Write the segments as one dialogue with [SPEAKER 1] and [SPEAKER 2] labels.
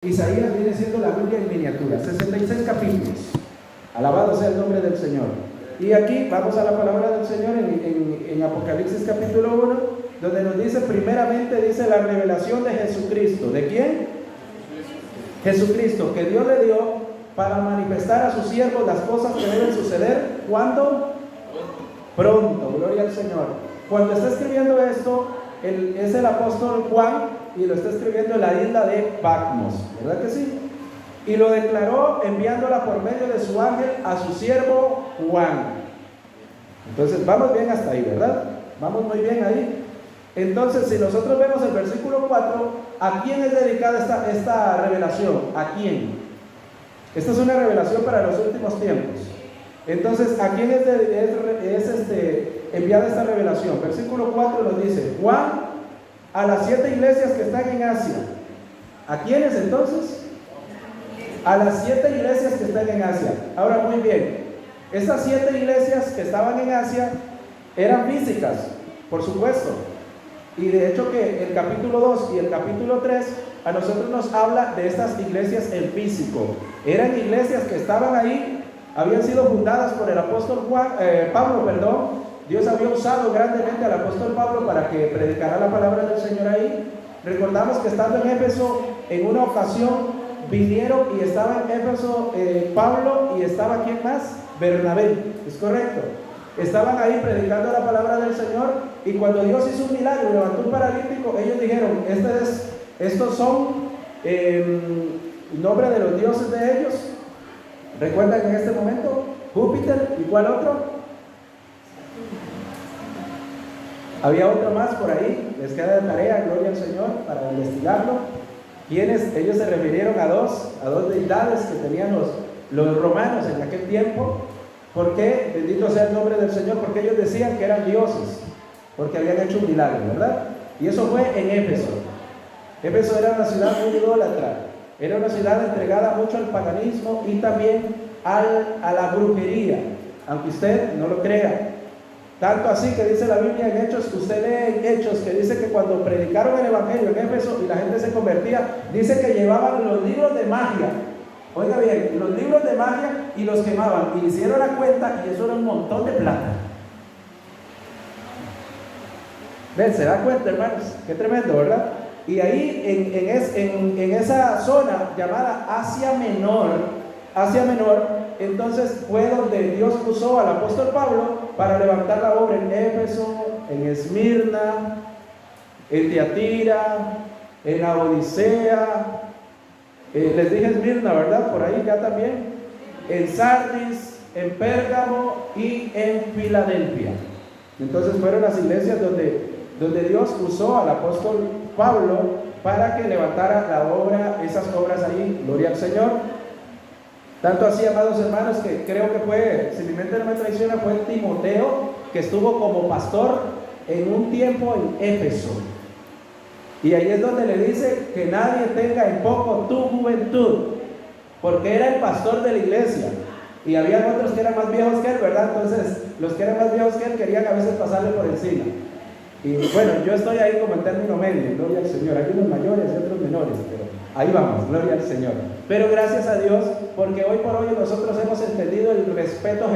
[SPEAKER 1] Isaías viene siendo la Biblia en miniatura, 66 capítulos. Alabado sea el nombre del Señor. Y aquí vamos a la palabra del Señor en Apocalipsis capítulo 1, donde nos dice, primeramente dice la revelación de Jesucristo. ¿De quién? Jesucristo, que Dios le dio para manifestar a sus siervos las cosas que deben suceder. ¿Cuándo? Pronto, gloria al Señor. Cuando está escribiendo esto, es el apóstol Juan, y lo está escribiendo en la isla de Patmos, ¿verdad que sí? Y lo declaró enviándola por medio de su ángel a su siervo Juan. Entonces vamos bien hasta ahí, ¿verdad? Vamos muy bien ahí. Entonces, si nosotros vemos el versículo 4, ¿a quién es dedicada esta revelación? ¿A quién? Esta es una revelación para los últimos tiempos. Entonces, ¿a quién es enviada esta revelación? Versículo 4 nos dice, Juan, a las 7 iglesias que están en Asia. ¿A quiénes entonces? A las 7 iglesias que están en Asia. Ahora, muy bien, estas 7 iglesias que estaban en Asia eran físicas, por supuesto. Y de hecho que el capítulo 2 y el capítulo 3 a nosotros nos habla de estas iglesias en físico. Eran iglesias que estaban ahí, habían sido fundadas por el apóstol Pablo. Dios había usado grandemente al apóstol Pablo para que predicara la palabra del Señor ahí. Recordamos que estando en Éfeso, en una ocasión vinieron y estaba en Éfeso Pablo y estaba ¿quién más? Bernabé, ¿es correcto? Estaban ahí predicando la palabra del Señor, y cuando Dios hizo un milagro y levantó un paralítico, ellos dijeron, estos son nombre de los dioses de ellos. ¿Recuerdan en este momento? Júpiter, ¿y cuál otro? Había otro más por ahí, les queda de tarea, gloria al Señor, para investigarlo. ¿Quiénes? Ellos se refirieron a dos deidades que tenían los romanos en aquel tiempo. ¿Por qué? Bendito sea el nombre del Señor, porque ellos decían que eran dioses, porque habían hecho un milagro, ¿verdad? Y eso fue en Éfeso. Éfeso era una ciudad muy idólatra, era una ciudad entregada mucho al paganismo y también a la brujería, aunque usted no lo crea. Tanto así que dice la Biblia en Hechos, usted lee en Hechos que dice que cuando predicaron el Evangelio en Éfeso y la gente se convertía, dice que llevaban los libros de magia. Oiga bien, los libros de magia y los quemaban, y hicieron la cuenta y eso era un montón de plata. ¿Ven? ¿Se da cuenta, hermanos? Qué tremendo, ¿verdad? Y ahí en esa zona llamada Asia Menor, entonces fue donde Dios usó al apóstol Pablo para levantar la obra en Éfeso, en Esmirna, en Tiatira, en la Odisea, les dije Esmirna, ¿verdad? Por ahí ya también, en Sardis, en Pérgamo y en Filadelfia. Entonces fueron las iglesias donde Dios usó al apóstol Pablo para que levantara la obra, esas obras ahí, gloria al Señor. Tanto así, amados hermanos, que creo que fue, si mi mente no me traiciona, fue Timoteo, que estuvo como pastor en un tiempo en Éfeso. Y ahí es donde le dice que nadie tenga en poco tu juventud, porque era el pastor de la iglesia. Y había otros que eran más viejos que él, ¿verdad? Entonces, los que eran más viejos que él querían a veces pasarle por encima. Y bueno, yo estoy ahí como en término medio, gloria al Señor. Hay unos mayores y otros menores, pero ahí vamos, gloria al Señor. Pero gracias a Dios, porque hoy por hoy nosotros hemos entendido el respeto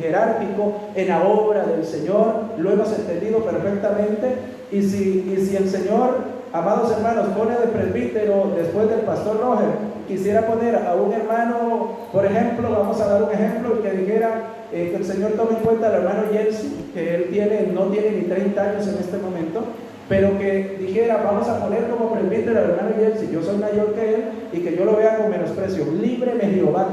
[SPEAKER 1] jerárquico en la obra del Señor, lo hemos entendido perfectamente. Y si el Señor, amados hermanos, pone de presbítero después del pastor Roger, quisiera poner a un hermano, por ejemplo, vamos a dar un ejemplo, que dijera que el Señor tome en cuenta al hermano Jelsi, que él no tiene ni 30 años en este momento, pero que dijera, vamos a poner como presbítero al hermano Jelsi, yo soy mayor que él, y que yo lo vea con menosprecio. Líbreme Jehová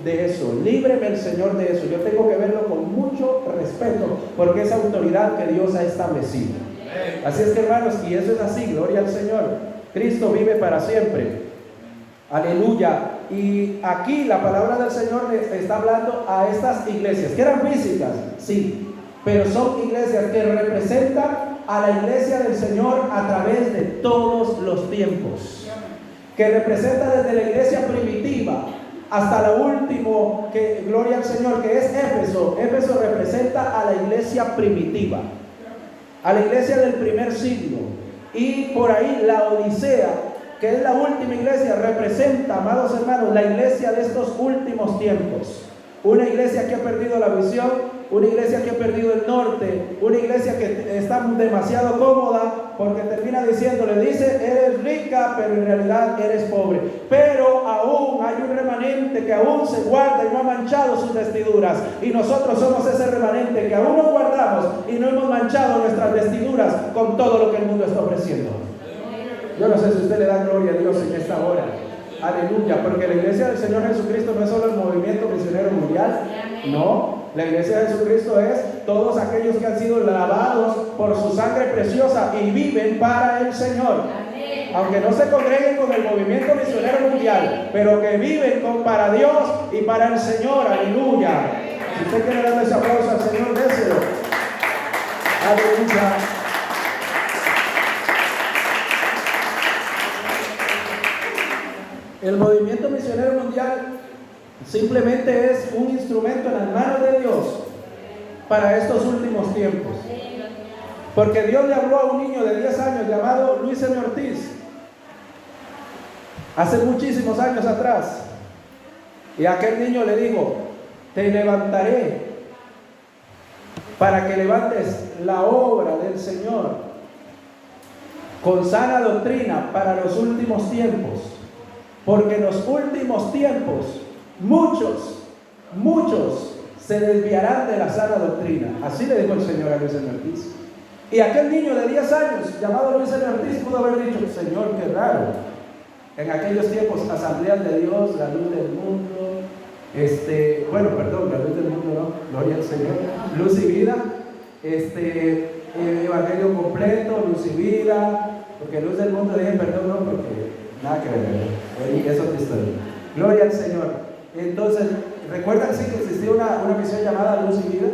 [SPEAKER 1] de eso, líbreme el Señor de eso. Yo tengo que verlo con mucho respeto, porque es autoridad que Dios ha establecido. Así es que, hermanos, y eso es así, gloria al Señor. Cristo vive para siempre. Aleluya. Y aquí la palabra del Señor le está hablando a estas iglesias, que eran físicas, sí, pero son iglesias que representan a la iglesia del Señor a través de todos los tiempos, que representa desde la iglesia primitiva hasta la última, que gloria al Señor, que es Éfeso. Éfeso representa a la iglesia primitiva, a la iglesia del primer siglo. Y por ahí la Odisea que es la última iglesia, representa, amados hermanos, la iglesia de estos últimos tiempos. Una iglesia que ha perdido la visión, una iglesia que ha perdido el norte, una iglesia que está demasiado cómoda, porque termina diciéndole, dice, eres rica, pero en realidad eres pobre. Pero aún hay un remanente que aún se guarda y no ha manchado sus vestiduras. Y nosotros somos ese remanente que aún nos guardamos y no hemos manchado nuestras vestiduras con todo lo que el mundo está ofreciendo. Yo no sé si usted le da gloria a Dios en esta hora. Aleluya, porque la iglesia del Señor Jesucristo no es solo el movimiento misionero mundial, no, la iglesia de Jesucristo es todos aquellos que han sido lavados por su sangre preciosa y viven para el Señor. Aunque no se congreguen con el movimiento misionero mundial, pero que viven para Dios y para el Señor, aleluya. Si usted quiere darle ese aplauso al Señor, déselo. Aleluya. El movimiento misionero mundial simplemente es un instrumento en las manos de Dios para estos últimos tiempos. Porque Dios le habló a un niño de 10 años llamado Luis M. Ortiz hace muchísimos años atrás. Y aquel niño le dijo, te levantaré para que levantes la obra del Señor con sana doctrina para los últimos tiempos. Porque en los últimos tiempos muchos se desviarán de la sana doctrina. Así le dijo el Señor a Luis M. Ortiz. Y aquel niño de 10 años llamado Luis M. Ortiz pudo haber dicho, Señor, qué raro. En aquellos tiempos, Asambleas de Dios, la luz del mundo, la luz del mundo, no, gloria al Señor, luz y vida, evangelio completo, luz y vida, porque luz del mundo, dije perdón, no, porque nada que ver, eso es historia. Gloria al Señor. Entonces, ¿recuerdan sí que existía una misión llamada Luz y Vida?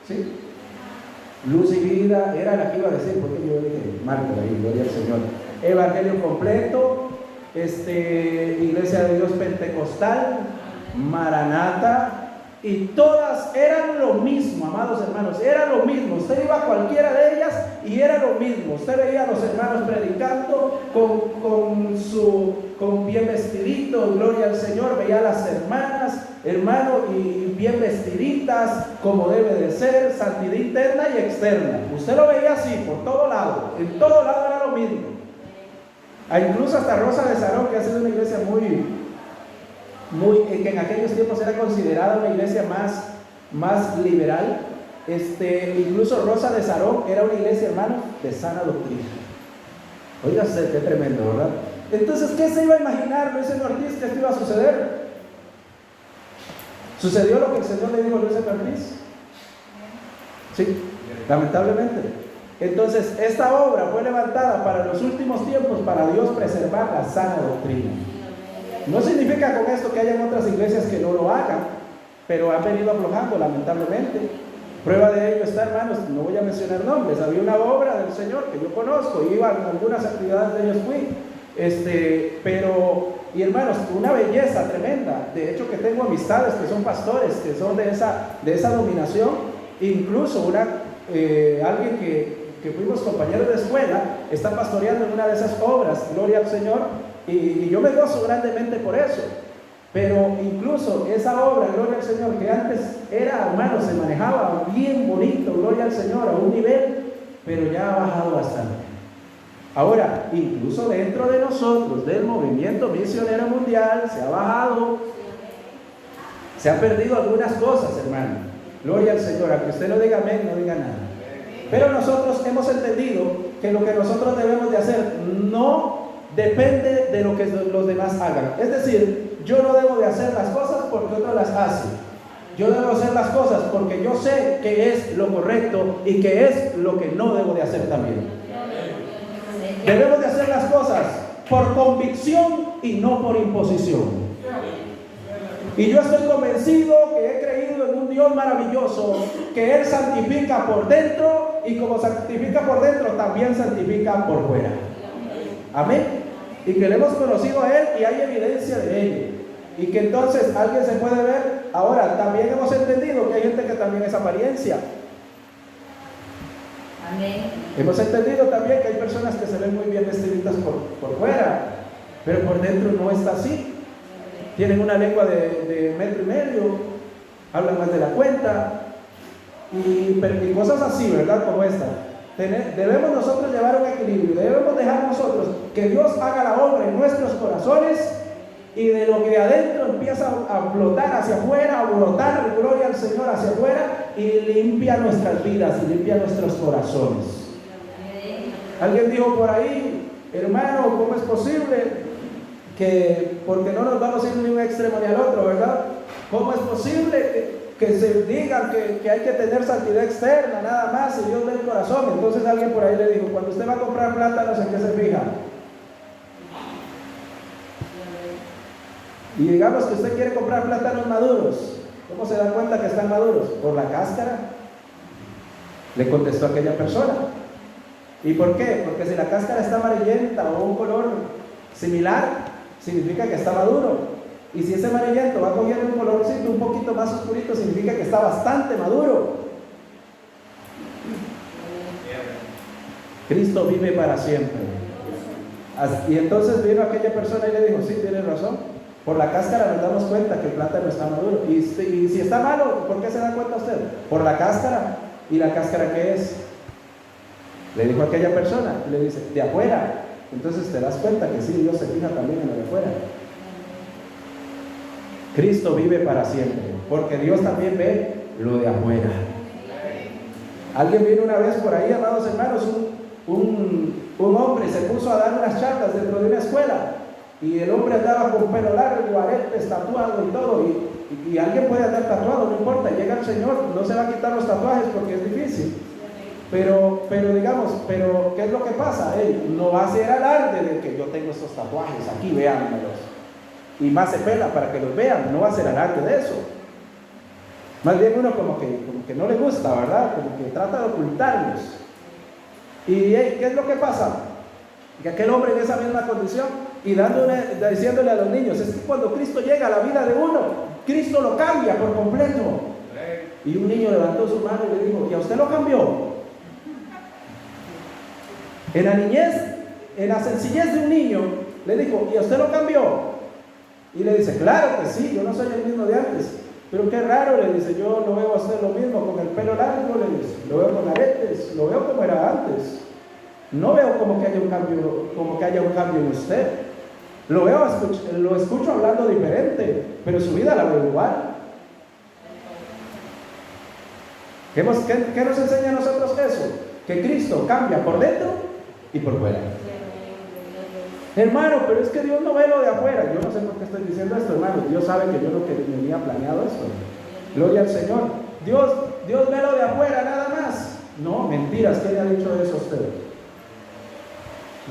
[SPEAKER 1] ¿Sí? Luz y Vida era la que iba a decir, porque yo dije, Marco ahí, gloria al Señor. Evangelio completo, Iglesia de Dios Pentecostal, Maranata, y todas eran lo mismo, amados hermanos, era lo mismo. Usted iba a cualquiera de ellas y era lo mismo. Usted veía a los hermanos predicando con bien vestiditos, gloria al Señor. Veía a las hermanas, hermano, y bien vestiditas, como debe de ser, santidad interna y externa. Usted lo veía así, por todo lado, en todo lado era lo mismo. Incluso hasta Rosa de Sarón, que ha sido una iglesia que en aquellos tiempos era considerada una iglesia más liberal, incluso Rosa de Sarón era una iglesia, hermano, de sana doctrina. Oiga, qué tremendo, ¿verdad? Entonces, ¿qué se iba a imaginar Luis M. Ortiz que esto iba a suceder? ¿Sucedió lo que el Señor le dijo a Luis M. Ortiz? Sí, lamentablemente. Entonces, esta obra fue levantada para los últimos tiempos, para Dios preservar la sana doctrina. No significa con esto que hayan otras iglesias que no lo hagan, pero han venido aflojando, lamentablemente. Prueba de ello está, hermanos, no voy a mencionar nombres. Había una obra del Señor que yo conozco, iba a algunas actividades de ellos fui, y hermanos, una belleza tremenda. De hecho, que tengo amistades que son pastores, que son de esa dominación. Incluso alguien que fuimos compañeros de escuela, está pastoreando en una de esas obras, gloria al Señor. Y yo me gozo grandemente por eso. Pero incluso esa obra, gloria al Señor, que antes era, hermanos, se manejaba bien bonito, gloria al Señor, a un nivel, pero ya ha bajado bastante. Ahora, incluso dentro de nosotros, del movimiento misionero mundial, se ha bajado, se han perdido algunas cosas, hermano. Gloria al Señor, aunque usted no diga amén, no diga nada. Pero nosotros hemos entendido que lo que nosotros debemos de hacer no depende de lo que los demás hagan. Es decir, yo no debo de hacer las cosas porque otros las hacen. Yo debo hacer las cosas porque yo sé que es lo correcto y que es lo que no debo de hacer también. Debemos de hacer las cosas por convicción y no por imposición. Y yo estoy convencido que he creído en un Dios maravilloso, que Él santifica por dentro, y como santifica por dentro, también santifica por fuera. Amén. Y que le hemos conocido a Él y hay evidencia de ello. Y que entonces alguien se puede ver. Ahora, también hemos entendido que hay gente que también es apariencia. Amén. Hemos entendido también que hay personas que se ven muy bien vestiditas por fuera, pero por dentro no está así. Tienen una lengua de 1,5 metros, hablan más de la cuenta y cosas así, ¿verdad? Como esta. Debemos nosotros llevar un equilibrio, debemos dejar nosotros que Dios haga la obra en nuestros corazones, y de lo que de adentro empieza a flotar hacia afuera, a brotar gloria al Señor hacia afuera, y limpia nuestras vidas y limpia nuestros corazones. Alguien dijo por ahí: hermano, ¿cómo es posible que, porque no nos vamos a ir ni un extremo ni al otro, ¿verdad? ¿Cómo es posible que se digan que hay que tener santidad externa nada más y Dios ve el corazón? Entonces alguien por ahí le dijo: cuando usted va a comprar plátanos, ¿en qué se fija? Y digamos que usted quiere comprar plátanos maduros, ¿cómo se da cuenta que están maduros? Por la cáscara, le contestó aquella persona. ¿Y por qué? Porque si la cáscara está amarillenta o un color similar, significa que está maduro. Y si ese amarillento va cogiendo un colorcito un poquito más oscurito, significa que está bastante maduro. Cristo vive para siempre. Y entonces vino aquella persona y le dijo: sí, tienes razón. Por la cáscara nos damos cuenta que el plátano está maduro. Y si está malo, ¿por qué se da cuenta usted? Por la cáscara. ¿Y la cáscara qué es? Le dijo aquella persona, le dice: de afuera. Entonces te das cuenta que sí, Dios se fija también en lo de afuera. Cristo vive para siempre, porque Dios también ve lo de afuera. Alguien vino una vez por ahí, amados hermanos, un hombre se puso a dar unas charlas dentro de una escuela, y el hombre andaba con pelo largo, aretes, tatuado y todo, y alguien puede andar tatuado, no importa, llega el Señor, no se va a quitar los tatuajes porque es difícil. Pero digamos, ¿qué es lo que pasa? Él no va a hacer alarde de que yo tengo estos tatuajes aquí, véanmelos, y más se pela para que los vean, no va a hacer alarde de eso. Más bien uno como que no le gusta, ¿verdad? Como que trata de ocultarlos. ¿Y qué es lo que pasa? Que aquel hombre en esa misma condición, y diciéndole a los niños: es que cuando Cristo llega a la vida de uno, Cristo lo cambia por completo. Y un niño levantó su mano y le dijo: ¿y a usted lo cambió? En la niñez, en la sencillez de un niño, le dijo: ¿y a usted lo cambió? Y le dice: claro que sí, yo no soy el mismo de antes. Pero qué raro, le dice, yo lo veo a usted lo mismo, con el pelo largo, le dice, lo veo con aretes, lo veo como era antes. No veo como que haya un cambio en usted. Lo escucho hablando diferente, pero su vida la veo igual. ¿Qué nos enseña a nosotros eso? Que Cristo cambia por dentro y por fuera. Hermano, pero es que Dios no ve lo de afuera. Yo no sé por qué estoy diciendo esto, hermano. Dios sabe que yo no tenía planeado esto. Gloria al Señor. Dios ve lo de afuera nada más. No, mentiras. ¿Quién le ha dicho eso a usted?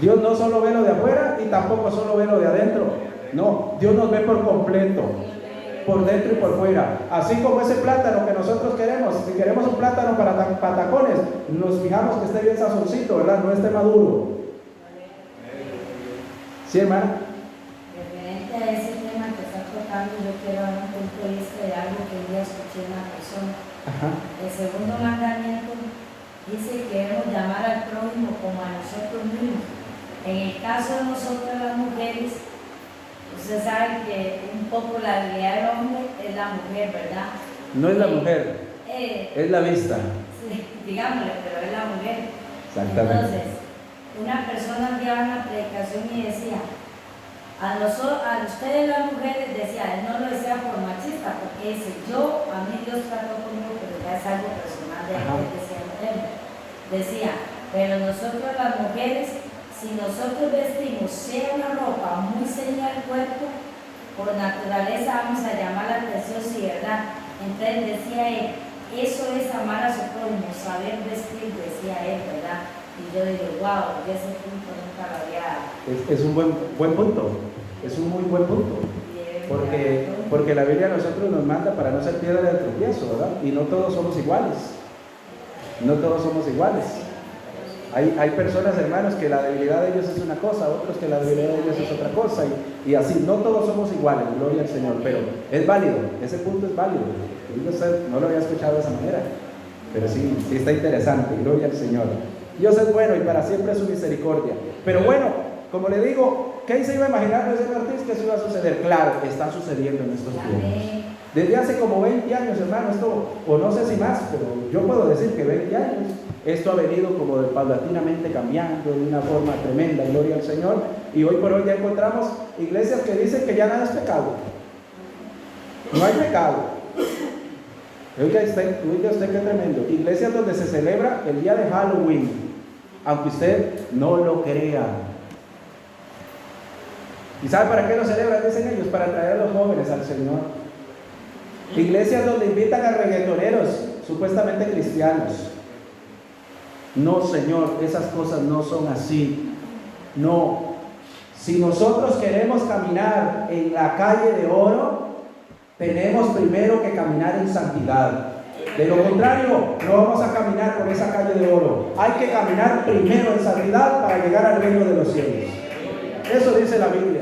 [SPEAKER 1] Dios no solo ve lo de afuera y tampoco solo ve lo de adentro. No, Dios nos ve por completo, por dentro y por fuera. Así como ese plátano que nosotros queremos. Si queremos un plátano para patacones, nos fijamos que esté bien sazoncito, ¿verdad? No esté maduro. ¿Sí, hermana?
[SPEAKER 2] Referente a ese tema que está tocando, yo quiero dar un punto de vista de algo que un día escuché en una persona.
[SPEAKER 1] Ajá.
[SPEAKER 2] El segundo mandamiento dice que debemos llamar al prójimo como a nosotros mismos. En el caso de nosotras las mujeres, usted sabe que un poco la habilidad del hombre es la mujer, ¿verdad?
[SPEAKER 1] No es la mujer, es la vista.
[SPEAKER 2] Sí, digámosle, pero es la mujer.
[SPEAKER 1] Exactamente.
[SPEAKER 2] Entonces, una persona enviaba una predicación y decía: a ustedes las mujeres, decía, él no lo decía por machista, porque dice, a mí Dios trató conmigo, pero ya es algo personal de él, decía, pero nosotros las mujeres, si nosotros vestimos sea una ropa muy ceñida al cuerpo, por naturaleza vamos a llamar la atención, sí, ¿verdad? Entonces decía él, eso es amar a su prójimo, saber vestir, decía él, ¿verdad? Y yo digo, wow, ese punto nunca lo había...
[SPEAKER 1] Es un buen punto, es un muy buen punto. Porque la Biblia a nosotros nos manda para no ser piedra de tropiezo, ¿verdad? Y no todos somos iguales. No todos somos iguales. Hay personas, hermanos, que la debilidad de ellos es una cosa, otros que la debilidad de ellos es otra cosa, y así, no todos somos iguales, gloria al Señor, pero es válido, ese punto es válido. No lo había escuchado de esa manera, pero sí está interesante, gloria al Señor. Dios es bueno y para siempre es su misericordia. Pero bueno, como le digo, ¿qué se iba a imaginar José Ortiz que eso iba a suceder? Claro, está sucediendo en estos tiempos.
[SPEAKER 2] Amén.
[SPEAKER 1] Desde hace como 20 años, hermano, esto, o no sé si más, pero yo puedo decir que 20 años, esto ha venido como paulatinamente cambiando de una forma tremenda, gloria al Señor, y hoy por hoy ya encontramos iglesias que dicen que ya nada es pecado. No hay pecado. Oiga usted qué tremendo. Iglesias donde se celebra el día de Halloween, aunque usted no lo crea. ¿Y sabe para qué lo celebran? Dicen ellos, para traer a los jóvenes al Señor. Iglesias donde invitan a reggaetoneros, supuestamente cristianos. No, Señor, esas cosas no son así. No. Si nosotros queremos caminar en la calle de oro, tenemos primero que caminar en santidad. De lo contrario, no vamos a caminar por esa calle de oro. Hay que caminar primero en santidad para llegar al reino de los cielos. Eso dice la Biblia.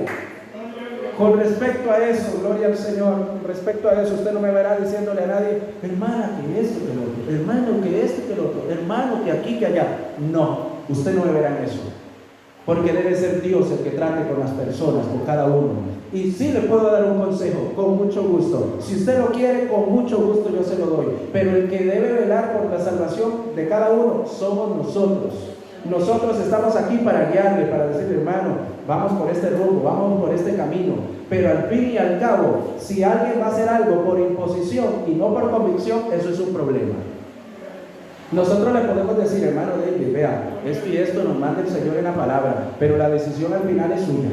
[SPEAKER 1] Con respecto a eso, gloria al Señor, con respecto a eso, usted no me verá diciéndole a nadie, hermana, que esto, que lo otro, hermano, que esto, que lo otro, hermano, que aquí, que allá. No, usted no me verá en eso. Porque debe ser Dios el que trate con las personas, con cada uno. Y sí le puedo dar un consejo, con mucho gusto. Si usted lo quiere, con mucho gusto yo se lo doy. Pero el que debe velar por la salvación de cada uno somos nosotros. Nosotros estamos aquí para guiarle, para decirle, hermano, vamos por este rumbo, vamos por este camino. Pero al fin y al cabo, si alguien va a hacer algo por imposición y no por convicción, eso es un problema. Nosotros le podemos decir, hermano David, vea, esto y esto nos manda el Señor en la palabra, pero la decisión al final es suya.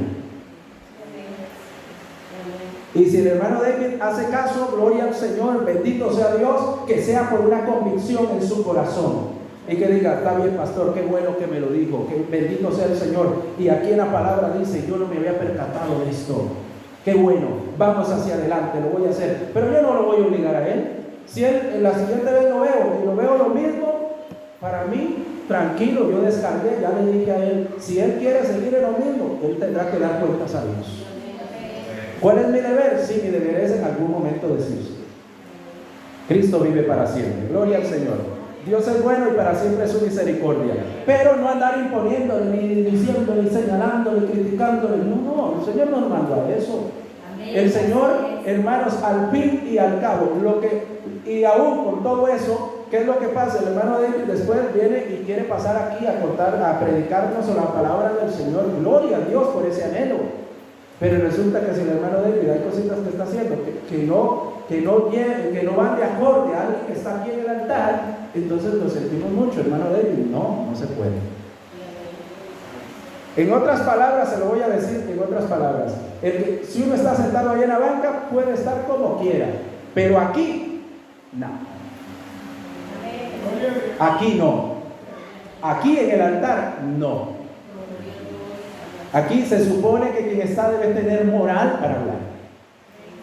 [SPEAKER 1] Y si el hermano David hace caso, gloria al Señor, bendito sea Dios, que sea por una convicción en su corazón. Y que diga, está bien, pastor, qué bueno que me lo dijo, que bendito sea el Señor. Y aquí en la palabra dice, yo no me había percatado de esto. Qué bueno, vamos hacia adelante, lo voy a hacer. Pero yo no lo voy a obligar a él. Si él en la siguiente vez lo veo y lo veo lo mismo, para mí, tranquilo, yo descargué, ya le dije a él, si él quiere seguir en lo mismo, él tendrá que dar cuentas a Dios. ¿Cuál es mi deber? Sí, mi deber es en algún momento decirse. Cristo vive para siempre, gloria al Señor. Dios es bueno y para siempre es su misericordia. Pero no andar imponiéndole, ni diciéndole, ni señalándole, ni criticándole. No, el Señor no nos mandó a eso. El Señor, hermanos, al fin y al cabo, y aún con todo eso, ¿qué es lo que pasa? El hermano David después viene y quiere pasar aquí a contar, a predicarnos la palabra del Señor. Gloria a Dios por ese anhelo. Pero resulta que si el hermano David hay cositas que está haciendo que no van de acorde a alguien que está aquí en el altar, entonces lo sentimos mucho, hermano David. No se puede. En otras palabras, se lo voy a decir, en otras palabras, si uno está sentado ahí en la banca, puede estar como quiera, pero aquí, no. Aquí no. Aquí en el altar, no. Aquí se supone que quien está debe tener moral para hablar.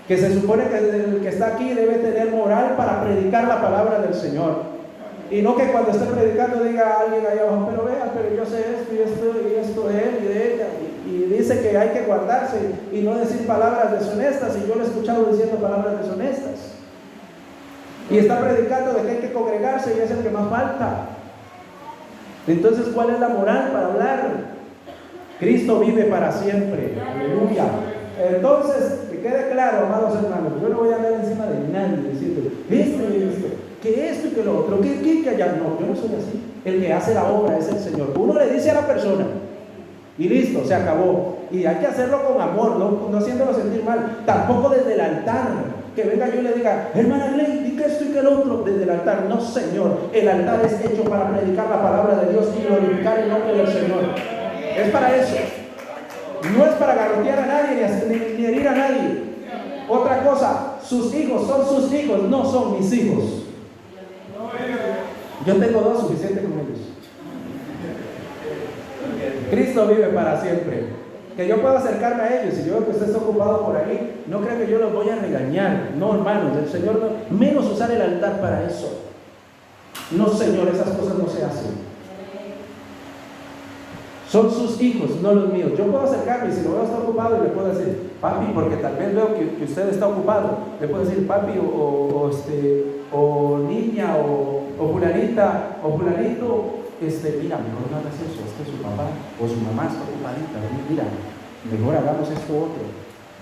[SPEAKER 1] Que se supone que el que está aquí debe tener moral para predicar la palabra del Señor. Y no que cuando esté predicando diga a alguien allá abajo, pero vea, pero yo sé esto y esto y esto de él y de ella. Y dice que hay que guardarse y no decir palabras deshonestas. Y yo lo he escuchado diciendo palabras deshonestas. Y está predicando de que hay que congregarse y es el que más falta. Entonces, ¿cuál es la moral para hablar? Cristo vive para siempre. Aleluya. Entonces, que quede claro, amados hermanos, yo no voy a andar encima de nadie diciendo que esto y que lo otro, que allá. No, yo no soy así. El que hace la obra es el Señor. Uno le dice a la persona y listo, se acabó. Y hay que hacerlo con amor, no haciéndolo sentir mal. Tampoco desde el altar, que venga yo y le diga, hermana Gley, di que esto y que lo otro, desde el altar. No, Señor, el altar es hecho para predicar la palabra de Dios y glorificar el nombre del Señor. Es para eso. No es para garrotear a nadie ni herir a nadie. Otra cosa, sus hijos son sus hijos, no son mis hijos. Yo tengo dos, suficiente con ellos. Cristo vive para siempre. Que yo pueda acercarme a ellos. Si yo veo que usted está ocupado por ahí, no creo que yo los voy a regañar. No, hermanos, el Señor no, menos usar el altar para eso. No, Señor, esas cosas no se hacen. Son sus hijos, no los míos. Yo puedo acercarme y si lo veo está ocupado y le puedo decir, papi, porque tal vez veo que usted está ocupado. Le puedo decir, papi, o niña, o fulanita, o fulanito, mira, mejor no hagas eso, es que su papá o su mamá está ocupadita, mira. Mejor hagamos esto otro.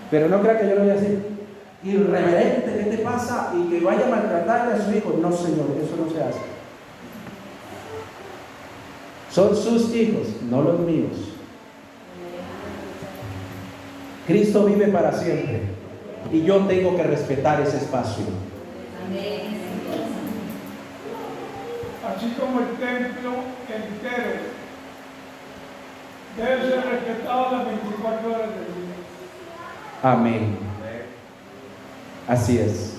[SPEAKER 1] Pero no crea que yo le voy a decir, irreverente, ¿qué te pasa? Y que vaya a maltratarle a su hijo. No, Señor, eso no se hace. Son sus hijos, no los míos. Cristo vive para siempre y yo tengo que respetar ese espacio.
[SPEAKER 3] Así como el templo entero debe ser respetado las 24 horas del día.
[SPEAKER 1] Amén. Así es.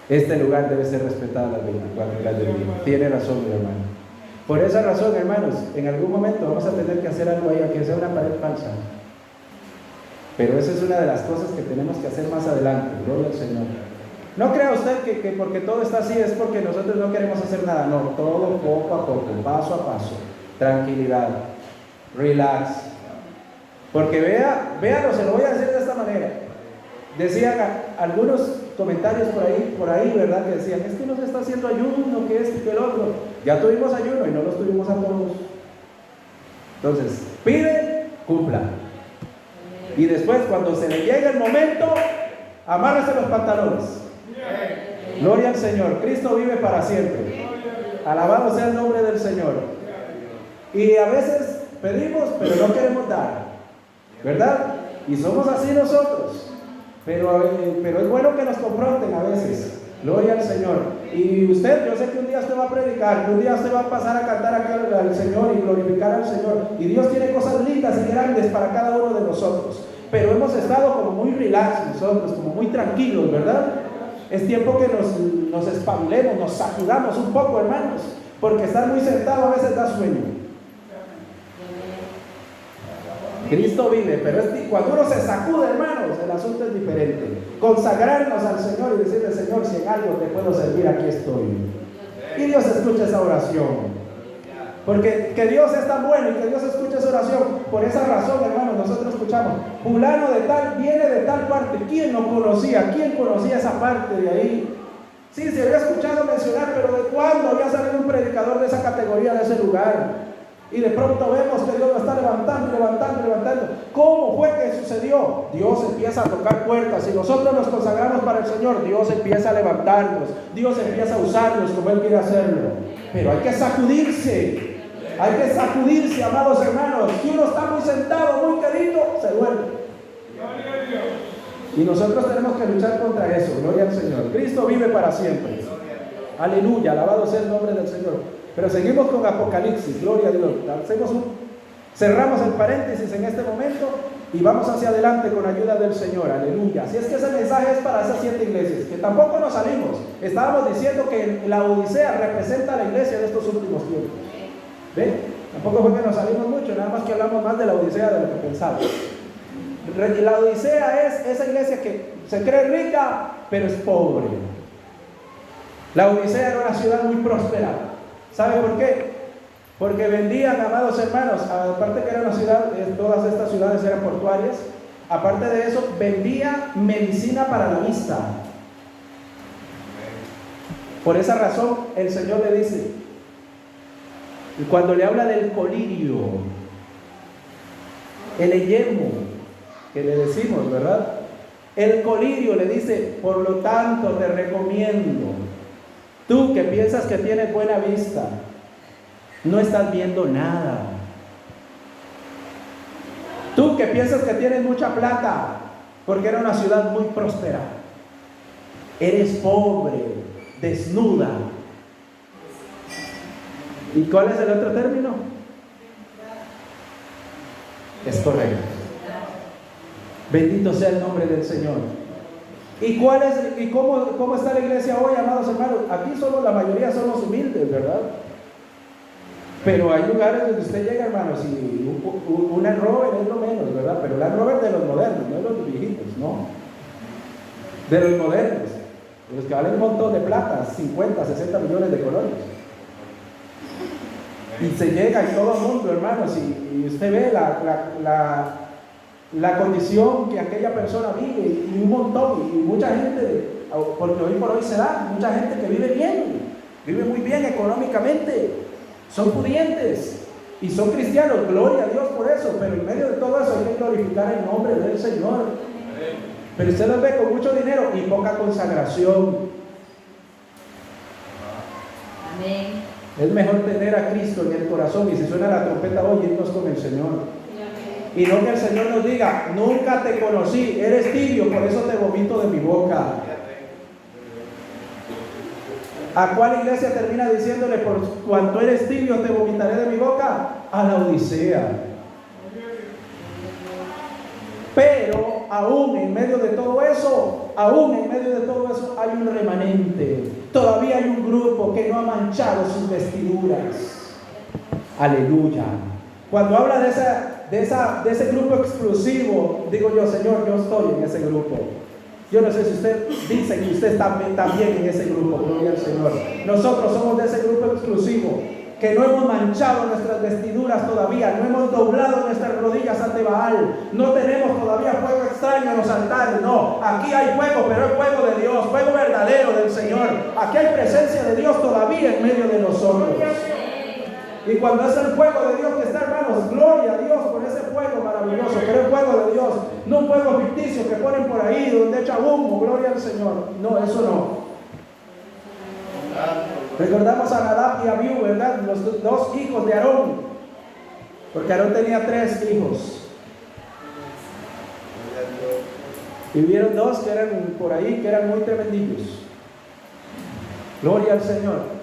[SPEAKER 1] Este lugar debe ser respetado las 24 horas del día. Tiene razón, mi hermano. Por esa razón, hermanos, en algún momento vamos a tener que hacer algo ahí, aunque sea una pared falsa. Pero esa es una de las cosas que tenemos que hacer más adelante. Gloria al Señor. No crea usted que porque todo está así es porque nosotros no queremos hacer nada. No, todo poco a poco, paso a paso. Tranquilidad. Relax. Porque véalo, se lo voy a decir de esta manera. Decían algunos comentarios por ahí, ¿verdad? Que decían, es que no se está haciendo ayuno, que esto y que el otro. Ya tuvimos ayuno y no los tuvimos a todos. Entonces, pide, cumpla. Y después, cuando se le llegue el momento, amárrese los pantalones. Gloria al Señor. Cristo vive para siempre. Alabado sea el nombre del Señor. Y a veces pedimos, pero no queremos dar, ¿verdad? Y somos así nosotros. Pero es bueno que nos confronten a veces. Gloria al Señor. Y usted, yo sé que un día usted va a predicar, que un día usted va a pasar a cantar aquí al Señor y glorificar al Señor. Y Dios tiene cosas lindas y grandes para cada uno de nosotros. Pero hemos estado como muy relax nosotros, como muy tranquilos, ¿verdad? Es tiempo que nos espabilemos, nos sacudamos un poco, hermanos. Porque estar muy sentado a veces da sueño. Cristo vive, pero cuando uno se sacude, hermanos, el asunto es diferente. Consagrarnos al Señor y decirle, Señor, si en algo te puedo servir, aquí estoy. Y Dios escucha esa oración. Porque que Dios es tan bueno y que Dios escucha esa oración. Por esa razón, hermanos, nosotros escuchamos, fulano de tal, viene de tal parte. ¿Quién lo conocía? ¿Quién conocía esa parte de ahí? Sí, se había escuchado mencionar, pero ¿de cuándo había salido un predicador de esa categoría, de ese lugar? Y de pronto vemos que Dios lo está levantando. ¿Cómo fue que sucedió? Dios empieza a tocar puertas. Si nosotros nos consagramos para el Señor, Dios empieza a levantarnos. Dios empieza a usarnos como Él quiere hacerlo. Pero hay que sacudirse. Hay que sacudirse, amados hermanos. Si uno está muy sentado, muy querido, se duerme. Y nosotros tenemos que luchar contra eso. Gloria al Señor. Cristo vive para siempre. Aleluya, alabado sea el nombre del Señor. Pero seguimos con Apocalipsis, gloria a Dios. Cerramos el paréntesis en este momento y vamos hacia adelante con ayuda del Señor, aleluya. Así es que ese mensaje es para esas 7 iglesias, que tampoco nos salimos. Estábamos diciendo que la Odisea representa a la iglesia de estos últimos tiempos. ¿Ven? Tampoco fue que nos salimos mucho, nada más que hablamos más de la Odisea de lo que pensamos. La Odisea es esa iglesia que se cree rica, pero es pobre. La Odisea era una ciudad muy próspera. ¿Sabe por qué? Porque vendían, amados hermanos, aparte que era una ciudad, todas estas ciudades eran portuarias, aparte de eso, vendía medicina para la vista. Por esa razón, el Señor le dice, cuando le habla del colirio, el eyemo, que le decimos, ¿verdad? El colirio le dice, por lo tanto te recomiendo, tú que piensas que tienes buena vista, no estás viendo nada. Tú que piensas que tienes mucha plata, porque era una ciudad muy próspera, eres pobre, desnuda. ¿Y cuál es el otro término? Es correcto. Bendito sea el nombre del Señor. ¿Y cómo está la iglesia hoy, amados hermanos? Aquí la mayoría somos humildes, ¿verdad? Pero hay lugares donde usted llega, hermanos, y un Land Rover es lo menos, ¿verdad? Pero el Land Rover de los modernos, no de los viejitos, no. De los modernos, de los que valen un montón de plata, 50, 60 millones de colones. Y se llega y todo el mundo, hermanos, y usted ve la condición que aquella persona vive, y un montón, y mucha gente, porque hoy por hoy se da, mucha gente que vive bien, vive muy bien económicamente, son pudientes, Y son cristianos, gloria a Dios por eso, pero en medio de todo eso hay que glorificar el nombre del Señor. Pero usted los ve con mucho dinero y poca consagración.
[SPEAKER 2] Amén.
[SPEAKER 1] Es mejor tener a Cristo en el corazón, y si suena la trompeta hoy, irnos con el Señor. Y no que el Señor nos diga, nunca te conocí, eres tibio, por eso te vomito de mi boca. ¿A cuál iglesia termina diciéndole, por cuanto eres tibio te vomitaré de mi boca? A la Odisea. Pero aún en medio de todo eso, hay un remanente. Todavía hay un grupo que no ha manchado sus vestiduras. Aleluya. Cuando habla de ese grupo exclusivo, digo yo, Señor, yo estoy en ese grupo. Yo no sé si usted dice que usted está también en ese grupo, gloria al Señor. Nosotros somos de ese grupo exclusivo, que no hemos manchado nuestras vestiduras todavía, no hemos doblado nuestras rodillas ante Baal, no tenemos todavía fuego extraño en los altares. No, aquí hay fuego, pero es fuego de Dios, fuego verdadero del Señor. Aquí hay presencia de Dios todavía en medio de nosotros. Y cuando es el fuego de Dios que está, hermanos, gloria a Dios por ese fuego maravilloso, pero el fuego de Dios, no un fuego ficticio que ponen por ahí donde echa humo, gloria al Señor. No, eso no. Recordamos a Nadab y Abiú, ¿verdad? Los dos hijos de Aarón, porque Aarón tenía 3 hijos. Y vieron 2 que eran por ahí, que eran muy tremendillos. Gloria al Señor.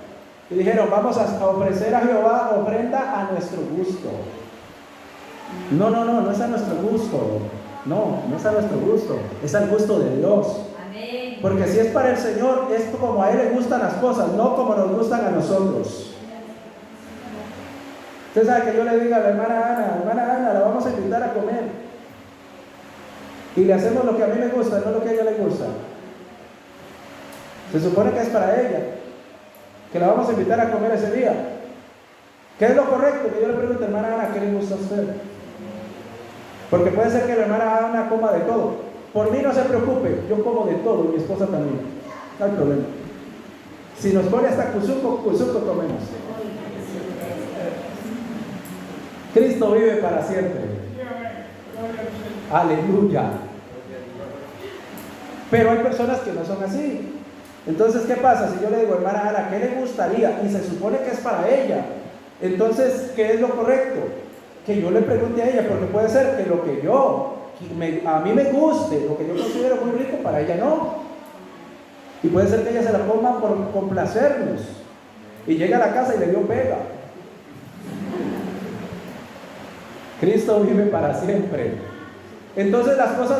[SPEAKER 1] Y dijeron, vamos a ofrecer a Jehová ofrenda a nuestro gusto. No es a nuestro gusto. No es a nuestro gusto, es al gusto de Dios.
[SPEAKER 2] Amén.
[SPEAKER 1] Porque si es para el Señor, es como a Él le gustan las cosas, no como nos gustan a nosotros. Usted sabe que yo le diga a la hermana Ana, la vamos a invitar a comer. Y le hacemos lo que a mí me gusta, no lo que a ella le gusta. Se supone que es para ella, que la vamos a invitar a comer ese día. ¿Qué es lo correcto? Que yo le pregunte, hermana Ana, ¿qué le gusta a usted? Porque puede ser que la hermana Ana coma de todo. Por mí no se preocupe, yo como de todo, y mi esposa también. No hay problema. Si nos pone hasta cuzuco comemos. Cristo vive para siempre. Aleluya. Pero hay personas que no son así. Entonces, ¿qué pasa? Si yo le digo, hermana Ana, ¿qué le gustaría? Y se supone que es para ella. Entonces, ¿qué es lo correcto? Que yo le pregunte a ella, porque puede ser que lo que a mí me guste, lo que yo considero muy rico, para ella no. Y puede ser que ella se la coma por complacernos. Y llega a la casa y le dio pega. Cristo vive para siempre. Entonces las cosas,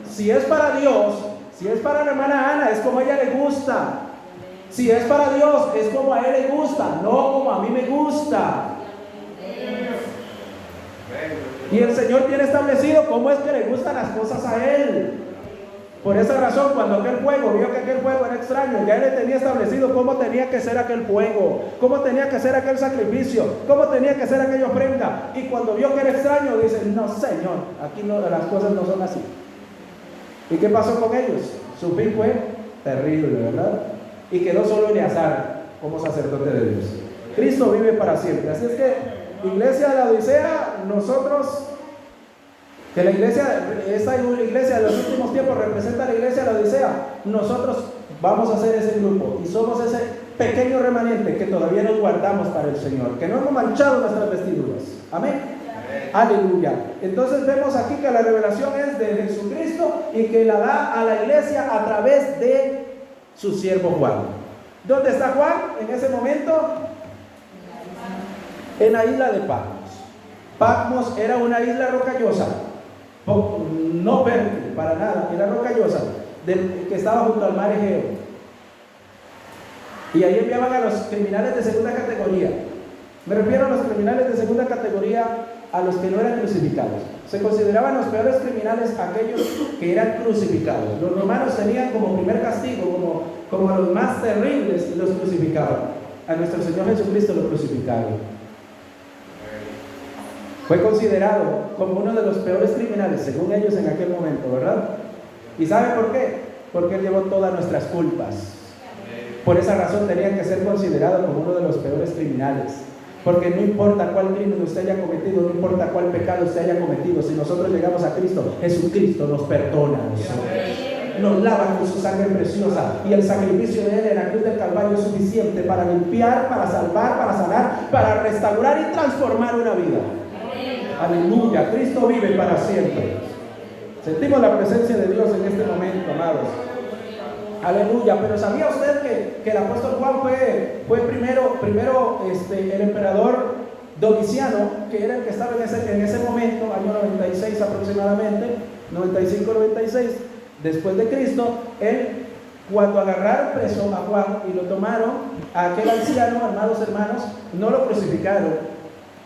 [SPEAKER 1] si es para Dios, si es para la hermana Ana, es como a ella le gusta. Si es para Dios, es como a él le gusta, no como a mí me gusta. Y el Señor tiene establecido cómo es que le gustan las cosas a Él. Por esa razón, cuando aquel fuego vio que aquel fuego era extraño, ya Él le tenía establecido cómo tenía que ser aquel fuego, cómo tenía que ser aquel sacrificio, cómo tenía que ser aquella ofrenda. Y cuando vio que era extraño, dice, no, Señor, aquí no, las cosas no son así. ¿Y qué pasó con ellos? Su fin fue terrible, ¿verdad? Y quedó solo Eleazar como sacerdote de Dios. Cristo vive para siempre. Así es que, iglesia de la Odisea, nosotros, que la iglesia, esta iglesia de los últimos tiempos representa a la iglesia de la Odisea, nosotros vamos a ser ese grupo y somos ese pequeño remanente que todavía nos guardamos para el Señor, que no hemos manchado nuestras vestiduras. Amén. Aleluya. Entonces vemos aquí que la revelación es de Jesucristo y que la da a la iglesia a través de su siervo Juan. ¿Dónde está Juan en ese momento? En la isla de Patmos. Patmos era una isla rocallosa, no verde para nada, era rocallosa, que estaba junto al mar Egeo. Y ahí enviaban a los criminales de segunda categoría. Me refiero a los criminales de segunda categoría, a los que no eran crucificados. Se consideraban los peores criminales aquellos que eran crucificados. Los romanos tenían como primer castigo, como a los más terribles, y los crucificaban. A nuestro Señor Jesucristo lo crucificaron. Fue considerado como uno de los peores criminales, según ellos en aquel momento, ¿verdad? ¿Y sabe por qué? Porque Él llevó todas nuestras culpas. Por esa razón tenía que ser considerado como uno de los peores criminales. Porque no importa cuál crimen usted haya cometido, no importa cuál pecado usted haya cometido, si nosotros llegamos a Cristo, Jesucristo nos perdona a nosotros. Nos lava con su sangre preciosa, y el sacrificio de Él en la cruz del Calvario es suficiente para limpiar, para salvar, para sanar, para restaurar y transformar una vida. Aleluya, Cristo vive para siempre. Sentimos la presencia de Dios en este momento, amados. Aleluya. Pero ¿sabía usted que el apóstol Juan fue primero el emperador Domiciano, que era el que estaba en ese momento, año 96 aproximadamente, 95-96 después de Cristo? Él, cuando agarraron preso a Juan y lo tomaron, a aquel anciano, amados hermanos, no lo crucificaron,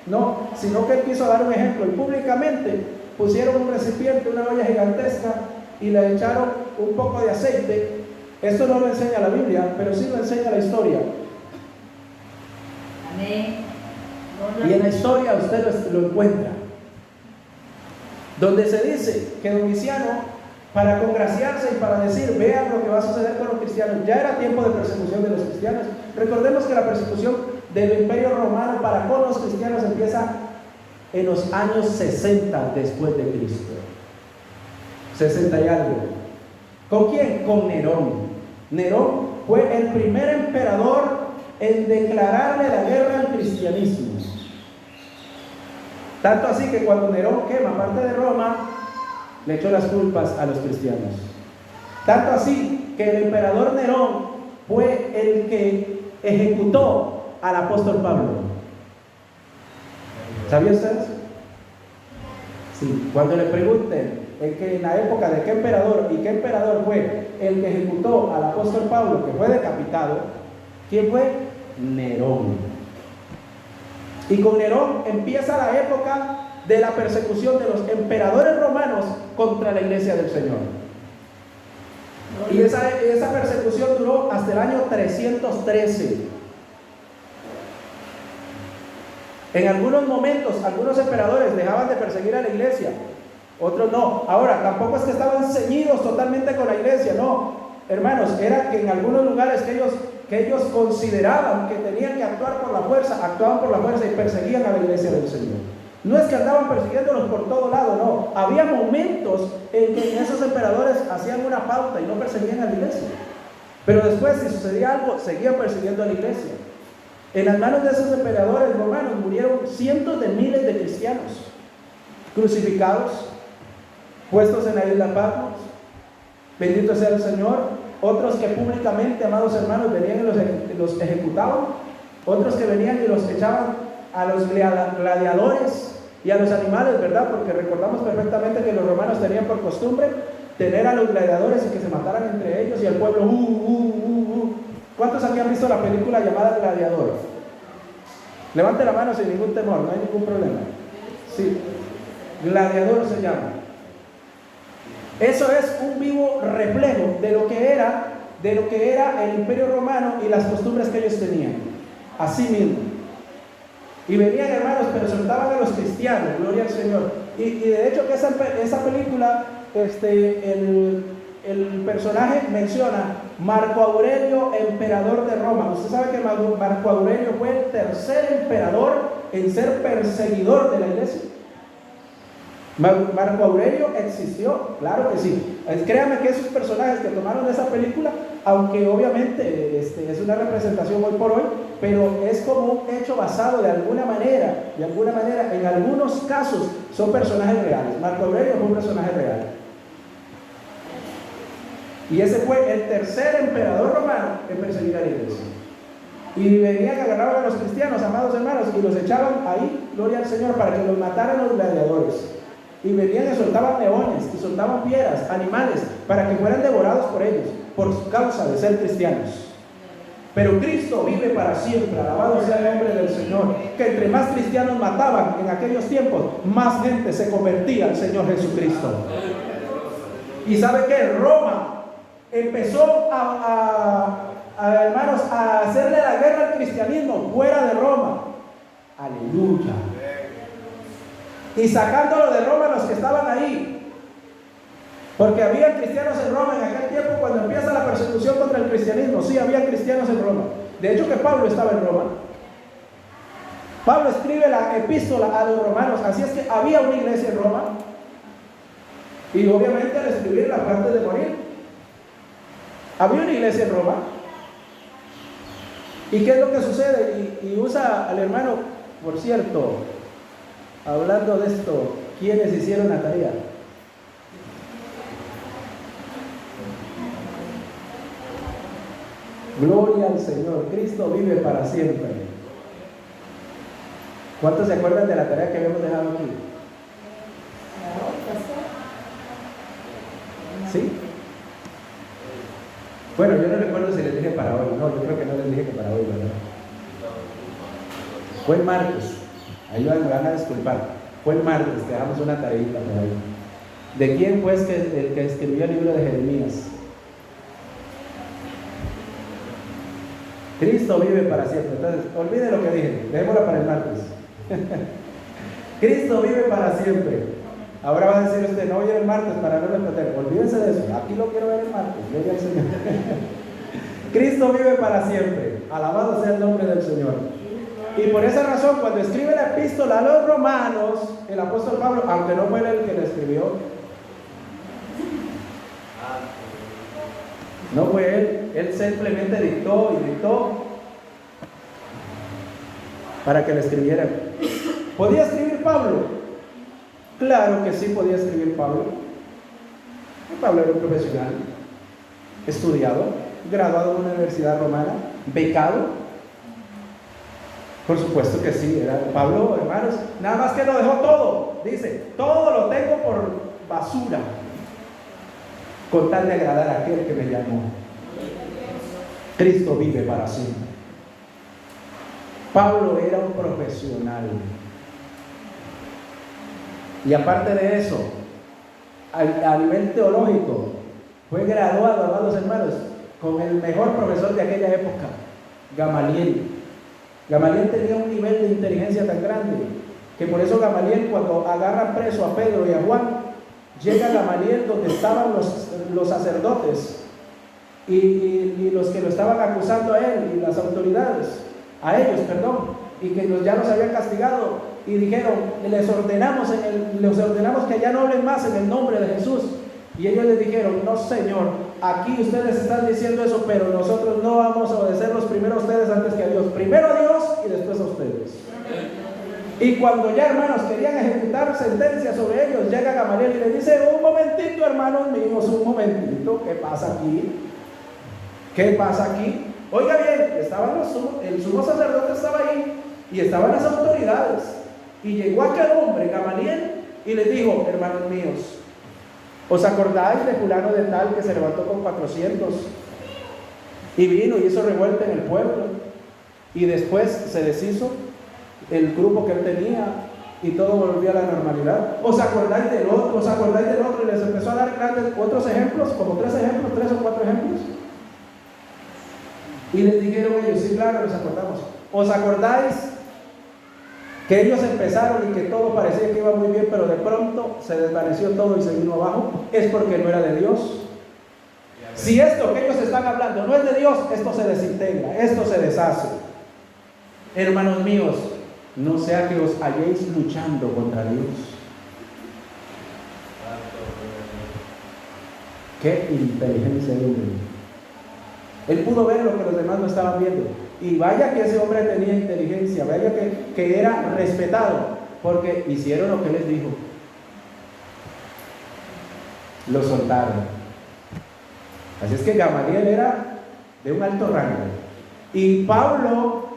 [SPEAKER 1] no, sino que él quiso dar un ejemplo, y públicamente pusieron un recipiente, una olla gigantesca, y le echaron un poco de aceite. Esto no lo enseña la Biblia, pero sí lo enseña la historia.
[SPEAKER 2] Amén.
[SPEAKER 1] Y en la historia usted lo encuentra, donde se dice que Domiciano, para congraciarse y para decir, vean lo que va a suceder con los cristianos, ya era tiempo de persecución de los cristianos. Recordemos que la persecución del Imperio Romano para con los cristianos empieza en los años 60 después de Cristo. 60 y algo. ¿Con quién? Con Nerón. Nerón fue el primer emperador en declararle la guerra al cristianismo. Tanto así que cuando Nerón quema parte de Roma, le echó las culpas a los cristianos. Tanto así que el emperador Nerón fue el que ejecutó al apóstol Pablo. ¿Sabía usted eso? Sí. Cuando le pregunten en la época de qué emperador y qué emperador fue el que ejecutó al apóstol Pablo, que fue decapitado, ¿quién fue? Nerón. Y con Nerón empieza la época de la persecución de los emperadores romanos contra la iglesia del Señor. Y esa persecución duró hasta el año 313. En algunos momentos, algunos emperadores dejaban de perseguir a la iglesia, otros no. Ahora, tampoco es que estaban ceñidos totalmente con la iglesia, no. Hermanos, era que en algunos lugares que ellos consideraban que tenían que actuar por la fuerza, actuaban por la fuerza y perseguían a la iglesia del Señor. No es que andaban persiguiéndolos por todo lado, no. Había momentos en que esos emperadores hacían una pauta y no perseguían a la iglesia. Pero después, si sucedía algo, seguían persiguiendo a la iglesia. En las manos de esos emperadores romanos murieron cientos de miles de cristianos, crucificados, puestos en la isla Patmos. Bendito sea el Señor. Otros que públicamente, amados hermanos, venían y los ejecutaban. Otros que venían y los echaban a los gladiadores y a los animales, ¿verdad? Porque recordamos perfectamente que los romanos tenían por costumbre tener a los gladiadores y que se mataran entre ellos y el pueblo. ¿Cuántos aquí han visto la película llamada Gladiador? Levante la mano sin ningún temor, no hay ningún problema. Sí, Gladiador se llama. Eso es un vivo reflejo de lo que era el Imperio Romano y las costumbres que ellos tenían. Así mismo. Y venían, hermanos, pero soltaban a los cristianos, gloria al Señor. Y de hecho que esa película, el personaje menciona Marco Aurelio, emperador de Roma. Usted sabe que Marco Aurelio fue el tercer emperador en ser perseguidor de la iglesia. Marco Aurelio existió, claro que sí. Créanme que esos personajes que tomaron de esa película, aunque obviamente es una representación hoy por hoy, pero es como un hecho basado de alguna manera, en algunos casos son personajes reales. Marco Aurelio fue un personaje real. Y ese fue el tercer emperador romano en perseguir a la iglesia. Y venían, agarraban a los cristianos, amados hermanos, y los echaban ahí, gloria al Señor, para que los mataran los gladiadores. Y venían y soltaban leones, y soltaban fieras, animales, para que fueran devorados por ellos, por su causa de ser cristianos. Pero Cristo vive para siempre, alabado sea el nombre del Señor. Que entre más cristianos mataban en aquellos tiempos, más gente se convertía al Señor Jesucristo. Y sabe que Roma empezó hermanos, a hacerle la guerra al cristianismo fuera de Roma. Aleluya. Y sacándolo de Roma los que estaban ahí, porque había cristianos en Roma en aquel tiempo cuando empieza la persecución contra el cristianismo. Sí, había cristianos en Roma. De hecho que Pablo estaba en Roma. epístola a los romanos. Así es que había una iglesia en Roma. Y obviamente al escribirla antes de morir, había una iglesia en Roma. ¿Y qué es lo que sucede? Y usa al hermano, por cierto, hablando de esto, ¿quiénes hicieron la tarea? Gloria al Señor, Cristo vive para siempre. ¿Cuántos se acuerdan de la tarea que habíamos dejado aquí? ¿Sí? Bueno, yo no recuerdo si les dije para hoy. No, yo creo que no les dije que para hoy, ¿verdad? Fue el martes. Ahí me van a disculpar. Fue el martes que dejamos una tareita por ahí. ¿De quién fue el que escribió el libro de Jeremías? Cristo vive para siempre. Entonces, olvide lo que dije. Dejémosla para el martes. Cristo vive para siempre. Ahora va a decir usted, no voy a ir el martes para no repetir. Olvídense de eso. Aquí lo quiero ver el martes. Gloria al Señor. Cristo vive para siempre. Alabado sea el nombre del Señor. Y por esa razón, cuando escribe la epístola a los romanos, el apóstol Pablo, aunque no fue él el que la escribió, no fue él simplemente dictó y dictó para que le escribieran. ¿Podía escribir Pablo? Claro que sí podía escribir Pablo. Pablo era un profesional, estudiado, graduado de una universidad romana, becado. Por supuesto que sí, era Pablo, hermanos, nada más que lo dejó todo. Dice, todo lo tengo por basura, con tal de agradar a aquel que me llamó. Cristo vive para siempre. Pablo era un profesional. Y aparte de eso, a nivel teológico, fue graduado, amados hermanos, con el mejor profesor de aquella época, Gamaliel. Gamaliel tenía un nivel de inteligencia tan grande, que por eso Gamaliel, cuando agarra preso a Pedro y a Juan, llega Gamaliel donde estaban los sacerdotes y los que lo estaban acusando a él, y las autoridades, a ellos, perdón, y que ya los habían castigado, y dijeron, les ordenamos que ya no hablen más en el nombre de Jesús. Y ellos les dijeron, no Señor, aquí ustedes están diciendo eso, pero nosotros no vamos a obedecerlos primero a ustedes antes que a Dios. Primero a Dios y después a ustedes. Y cuando ya, hermanos, querían ejecutar sentencias sobre ellos, llega Gamaliel y les dice, un momentito, hermanos míos, un momentito, ¿qué pasa aquí? ¿Qué pasa aquí? Oiga bien, el sumo sacerdote estaba ahí y estaban las autoridades. Y llegó aquel hombre, Gamaliel, y les dijo, hermanos míos, ¿os acordáis de fulano de tal que se levantó con 400 y vino y hizo revuelta en el pueblo? Y después se deshizo el grupo que él tenía y todo volvió a la normalidad. ¿Os acordáis del otro? ¿Os acordáis del otro? Y les empezó a dar otros ejemplos, como 3 o 4 ejemplos. Y les dijeron ellos, sí, claro, nos acordamos. ¿Os acordáis que ellos empezaron y que todo parecía que iba muy bien, pero de pronto se desvaneció todo y se vino abajo? Es porque no era de Dios. Si esto que ellos están hablando no es de Dios, esto se desintegra, esto se deshace. Hermanos míos, no sea que os halléis luchando contra Dios. Qué inteligencia de hombre. Él pudo ver lo que los demás no estaban viendo. Y vaya que ese hombre tenía inteligencia, vaya que era respetado, porque hicieron lo que les dijo. Lo soltaron. Así es que Gamaliel era de un alto rango. Y Pablo,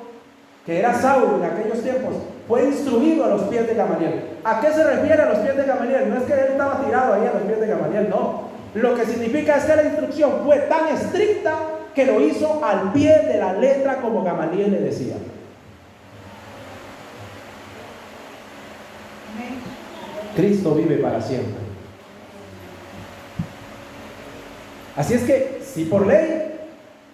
[SPEAKER 1] que era Saulo en aquellos tiempos, fue instruido a los pies de Gamaliel. ¿A qué se refiere a los pies de Gamaliel? No es que él estaba tirado ahí a los pies de Gamaliel, no. Lo que significa es que la instrucción fue tan estricta que lo hizo al pie de la letra, como Gamaliel le decía. Cristo vive para siempre. Así es que, si por ley,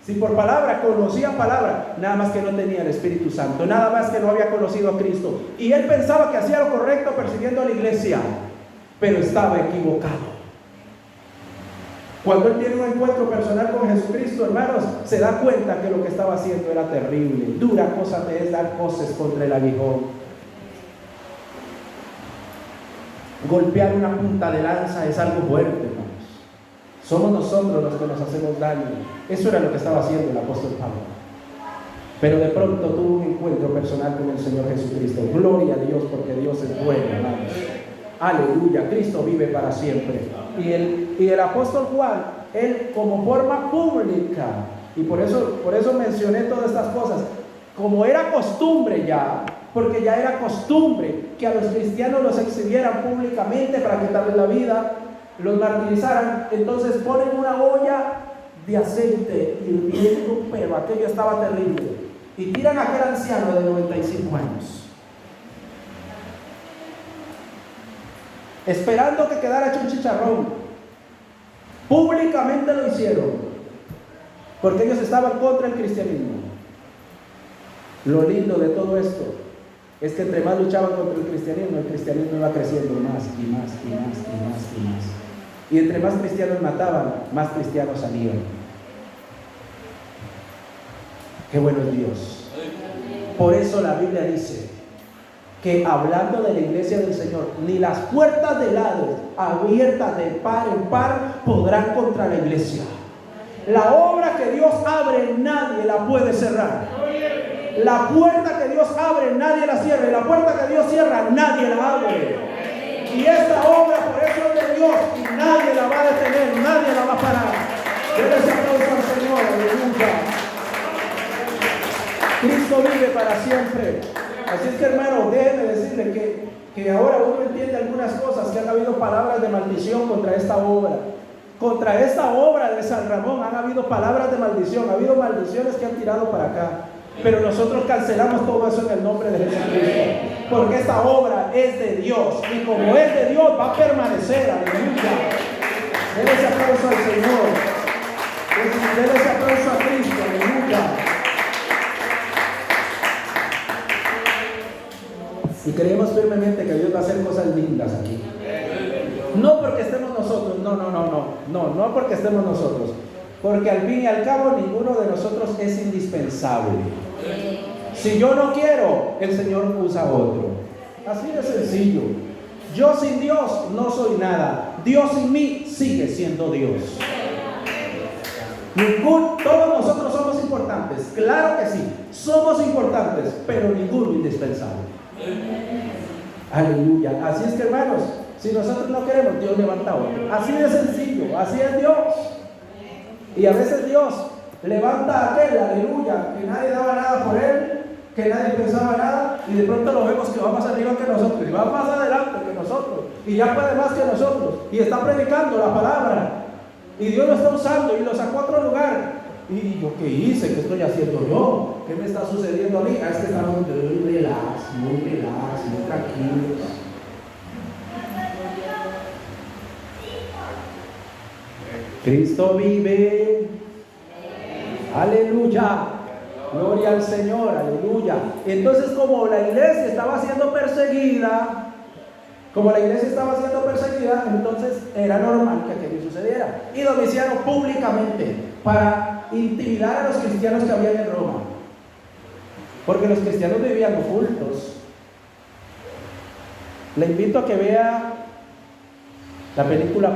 [SPEAKER 1] si por palabra, conocía palabra, nada más que no tenía el Espíritu Santo, nada más que no había conocido a Cristo, y él pensaba que hacía lo correcto persiguiendo a la iglesia, pero estaba equivocado. Cuando él tiene un encuentro personal con Jesucristo, hermanos, se da cuenta que lo que estaba haciendo era terrible. Dura cosa te es dar coces contra el aguijón. Golpear una punta de lanza es algo fuerte, hermanos. Somos nosotros los que nos hacemos daño. Eso era lo que estaba haciendo el apóstol Pablo. Pero de pronto tuvo un encuentro personal con el Señor Jesucristo. Gloria a Dios, porque Dios es bueno, hermanos. Aleluya, Cristo vive para siempre. Y el apóstol Juan, él como forma pública, y por eso mencioné todas estas cosas, como era costumbre ya, porque ya era costumbre que a los cristianos los exhibieran públicamente para quitarles la vida, los martirizaran, entonces ponen una olla de aceite hirviendo, pero aquello estaba terrible, y tiran a aquel anciano de 95 años, esperando que quedara hecho un chicharrón. Públicamente lo hicieron, porque ellos estaban contra el cristianismo. Lo lindo de todo esto es que entre más luchaban contra el cristianismo iba creciendo más y más y más y más y más. Y entre más cristianos mataban, más cristianos salían. Qué bueno es Dios. Por eso la Biblia dice que, hablando de la iglesia del Señor, ni las puertas del Hades, abiertas de par en par, podrán contra la iglesia. La obra que Dios abre, nadie la puede cerrar. La puerta que Dios abre, nadie la cierra. Y la puerta que Dios cierra, nadie la abre. Y esta obra, por eso es de Dios, y nadie la va a detener, nadie la va a parar. Denle ese aplauso al Señor, aleluya. Cristo vive para siempre. Así es que, hermano, déjeme decirle que ahora uno entiende algunas cosas, que han habido palabras de maldición contra esta obra. Contra esta obra de San Ramón han habido palabras de maldición, ha habido maldiciones que han tirado para acá. Pero nosotros cancelamos todo eso en el nombre de Jesucristo, porque esta obra es de Dios, y como es de Dios va a permanecer. Aleluya. Denle ese aplauso al Señor, denle ese aplauso a Cristo. Aleluya. Y creemos firmemente que Dios va a hacer cosas lindas aquí. No porque estemos nosotros, no porque estemos nosotros, porque al fin y al cabo ninguno de nosotros es indispensable. Si yo no quiero, el Señor usa a otro. Así de sencillo. Yo sin Dios no soy nada. Dios sin mí sigue siendo Dios. Todos nosotros somos importantes, claro que sí, somos importantes, pero ninguno indispensable. Aleluya. Así es que, hermanos, si nosotros no queremos, Dios levanta a otro. Así de sencillo, así es Dios. Y a veces Dios levanta a aquel, aleluya, que nadie daba nada por él, que nadie pensaba nada, y de pronto lo vemos que va más arriba que nosotros, y va más adelante que nosotros, y ya puede más que nosotros, y está predicando la palabra, y Dios lo está usando, y lo sacó a otro lugar. ¿Y yo qué hice? ¿Qué estoy haciendo yo? ¿Qué me está sucediendo a mí? Es que estamos muy relax, muy tranquilos. Cristo vive. Aleluya. Gloria al Señor. Aleluya. Entonces, como la iglesia estaba siendo perseguida, entonces era normal que aquello sucediera. Y Domiciano públicamente, para intimidar a los cristianos que habían en Roma, porque los cristianos vivían ocultos. Le invito a que vea la película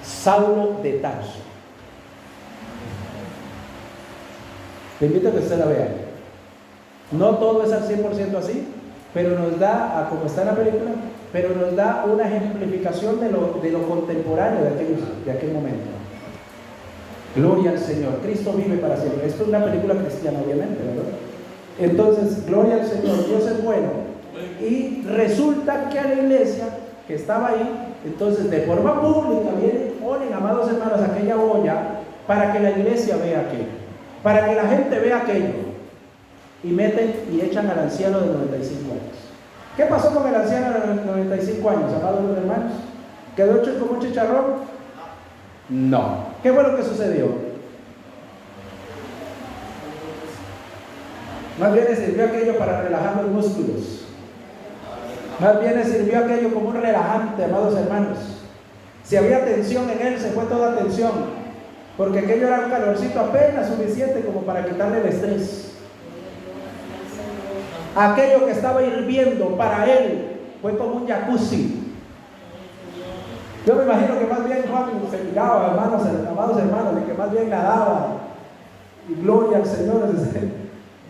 [SPEAKER 1] Saulo de Tarso. Le invito a que usted la vea. No todo es al 100% así, pero nos da, como está en la película, pero nos da una ejemplificación de lo contemporáneo de aquel momento. Gloria al Señor. Cristo vive para siempre. Esto es una película cristiana, obviamente, ¿verdad? Entonces, gloria al Señor. Dios es bueno. Y resulta que a la iglesia que estaba ahí, entonces de forma pública ponen, amados hermanos, aquella olla para que la iglesia vea aquello, para que la gente vea aquello, y meten y echan al anciano de 95 años. ¿Qué pasó con el anciano de 95 años, amados hermanos? ¿Quedó hecho como un chicharrón? No. ¿Qué fue lo que sucedió? Más bien le sirvió aquello para relajar los músculos. Más bien le sirvió aquello como un relajante, amados hermanos. Si había tensión en él, se fue toda tensión, porque aquello era un calorcito apenas suficiente como para quitarle el estrés. Aquello que estaba hirviendo para él fue como un jacuzzi. Yo me imagino que más bien Juan se miraba, hermanos, amados hermanos, de que más bien nadaba. Y gloria al Señor,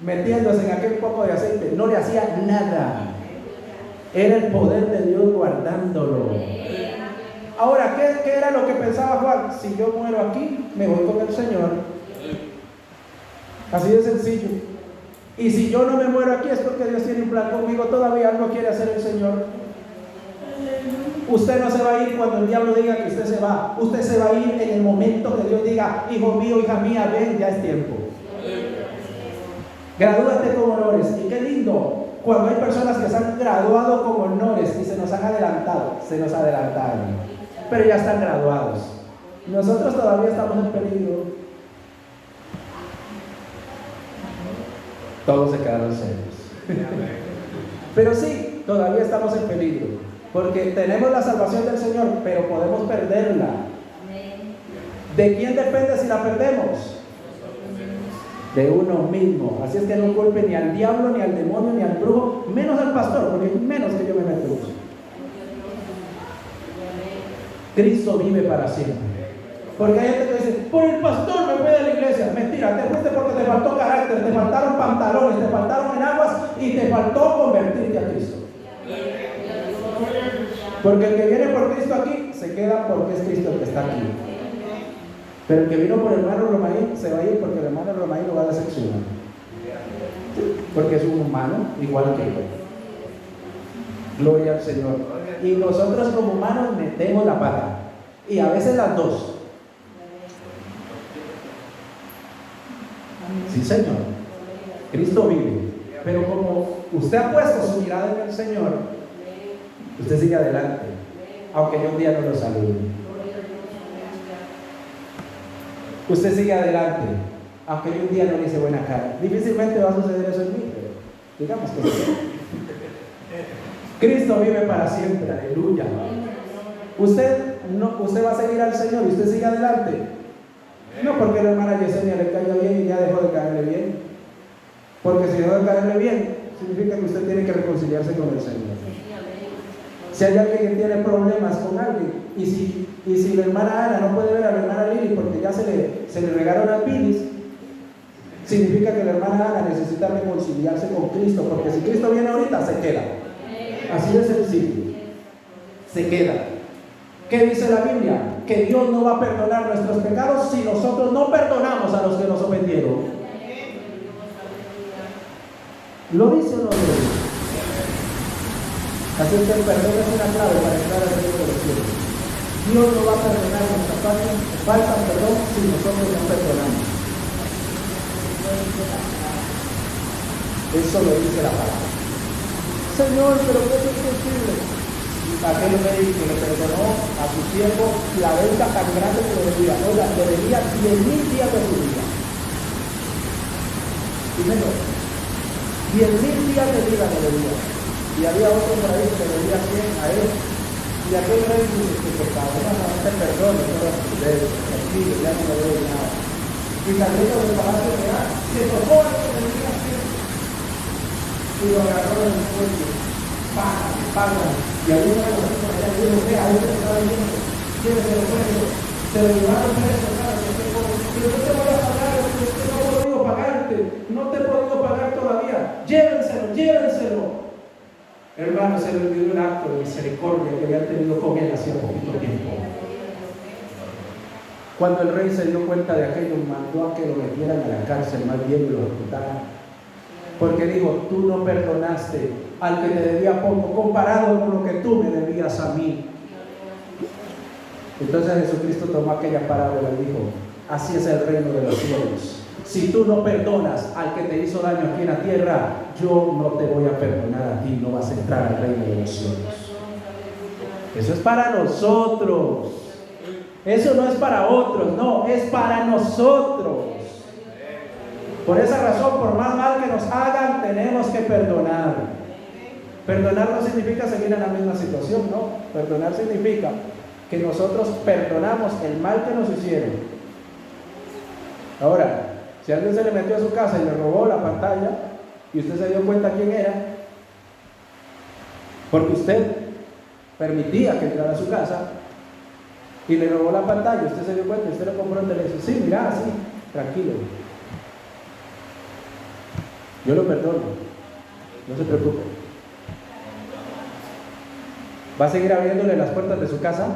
[SPEAKER 1] metiéndose en aquel poco de aceite. No le hacía nada. Era el poder de Dios guardándolo. Ahora, ¿qué era lo que pensaba Juan? Si yo muero aquí, me voy con el Señor. Así de sencillo. Y si yo no me muero aquí es porque Dios tiene un plan conmigo. Todavía algo quiere hacer el Señor. Usted no se va a ir cuando el diablo diga que usted se va. Usted se va a ir en el momento que Dios diga: hijo mío, hija mía, ven, ya es tiempo. Gradúate con honores. Y qué lindo cuando hay personas que se han graduado con honores y se nos han adelantado. Se nos adelantaron, pero ya están graduados. Nosotros todavía estamos en peligro. Todos se quedaron serios. Pero sí, todavía estamos en peligro, porque tenemos la salvación del Señor, pero podemos perderla. ¿De quién depende si la perdemos? De uno mismo. Así es que no culpe ni al diablo, ni al demonio, ni al brujo, menos al pastor, porque menos que yo me meto. Cristo vive para siempre. Porque hay gente que dice: por el pastor me fui de la iglesia. Mentira, te fuiste porque te faltó carácter, te faltaron pantalones, te faltaron enaguas y te faltó convertirte a Cristo. Porque el que viene por Cristo aquí se queda porque es Cristo el que está aquí. Pero el que vino por el hermano Romaín se va a ir porque el hermano Romaín lo va a decepcionar. Porque es un humano igual que yo. Gloria al Señor. Y nosotros como humanos metemos la pata. Y a veces las dos. Sí, Señor. Cristo vive. Pero como usted ha puesto su mirada en el Señor, usted sigue adelante. Aunque yo un día no lo salude. Usted sigue adelante. Aunque yo un día no le hice buena cara. Difícilmente va a suceder eso en mí, pero digamos que sí. Cristo vive para siempre. Aleluya. Usted va a seguir al Señor y usted sigue adelante. No porque la hermana Yesenia le caiga bien y ya dejó de caerle bien. Porque si dejó de caerle bien, significa que usted tiene que reconciliarse con el Señor. Si hay alguien que tiene problemas con alguien, y si la hermana Ana no puede ver a la hermana Lili porque ya se le regaron las bilis, significa que la hermana Ana necesita reconciliarse con Cristo, porque si Cristo viene ahorita, se queda. Así de sencillo. Se queda. ¿Qué dice la Biblia? Que Dios no va a perdonar nuestros pecados si nosotros no perdonamos a los que nos ofendieron. ¿Lo dice o no lo dice? Así es que el perdón es una clave para entrar al reino de los cielos. Dios no va a perdonar nuestras faltas, perdón, si nosotros no perdonamos. Eso lo dice la palabra. Señor, pero ¿qué es posible? Aquel rey que le perdonó a su siervo la deuda tan grande que le debía. Oiga, le debía 10,000 días de su vida. Primero, 10,000 días de vida le debía. Y había otro por ahí que le debía 100 a él. Y aquel rey dice que cabrón, te perdone, no aquí ya no le debe nada. Y saliendo del palacio real, se tocó a lo que le debía 100. Y lo agarró en el cuello. Paga. Y había una cosa por allá, y dijo: vea, ahí se estaba viendo. ¿Quién se lo puede? Se lo llevaron preso, claro, pero no te voy a pagar, no he podido pagarte, no te he podido pagar todavía. Llévenselo. Hermano, se le olvidó un acto de misericordia que había tenido con él hacía poquito tiempo. Cuando el rey se dio cuenta de aquello, mandó a que lo metieran a la cárcel, más bien lo ejecutaran. Porque dijo: tú no perdonaste al que te debía poco comparado con lo que tú me debías a mí. Entonces Jesucristo tomó aquella parábola y dijo: así es el reino de los cielos. Si tú no perdonas al que te hizo daño aquí en la tierra, yo no te voy a perdonar a ti, no vas a entrar al reino de los cielos. Eso es para nosotros. Eso no es para otros, no, es para nosotros. Por esa razón, por más mal que nos hagan, tenemos que perdonar. Perdonar no significa seguir en la misma situación, no. Perdonar significa que nosotros perdonamos el mal que nos hicieron. Ahora, si alguien se le metió a su casa y le robó la pantalla y usted se dio cuenta quién era, porque usted permitía que entrara a su casa y le robó la pantalla, usted se dio cuenta, usted le compró el teléfono. Sí, mira, sí, tranquilo. Yo lo perdono, no se preocupe. ¿Va a seguir abriéndole las puertas de su casa?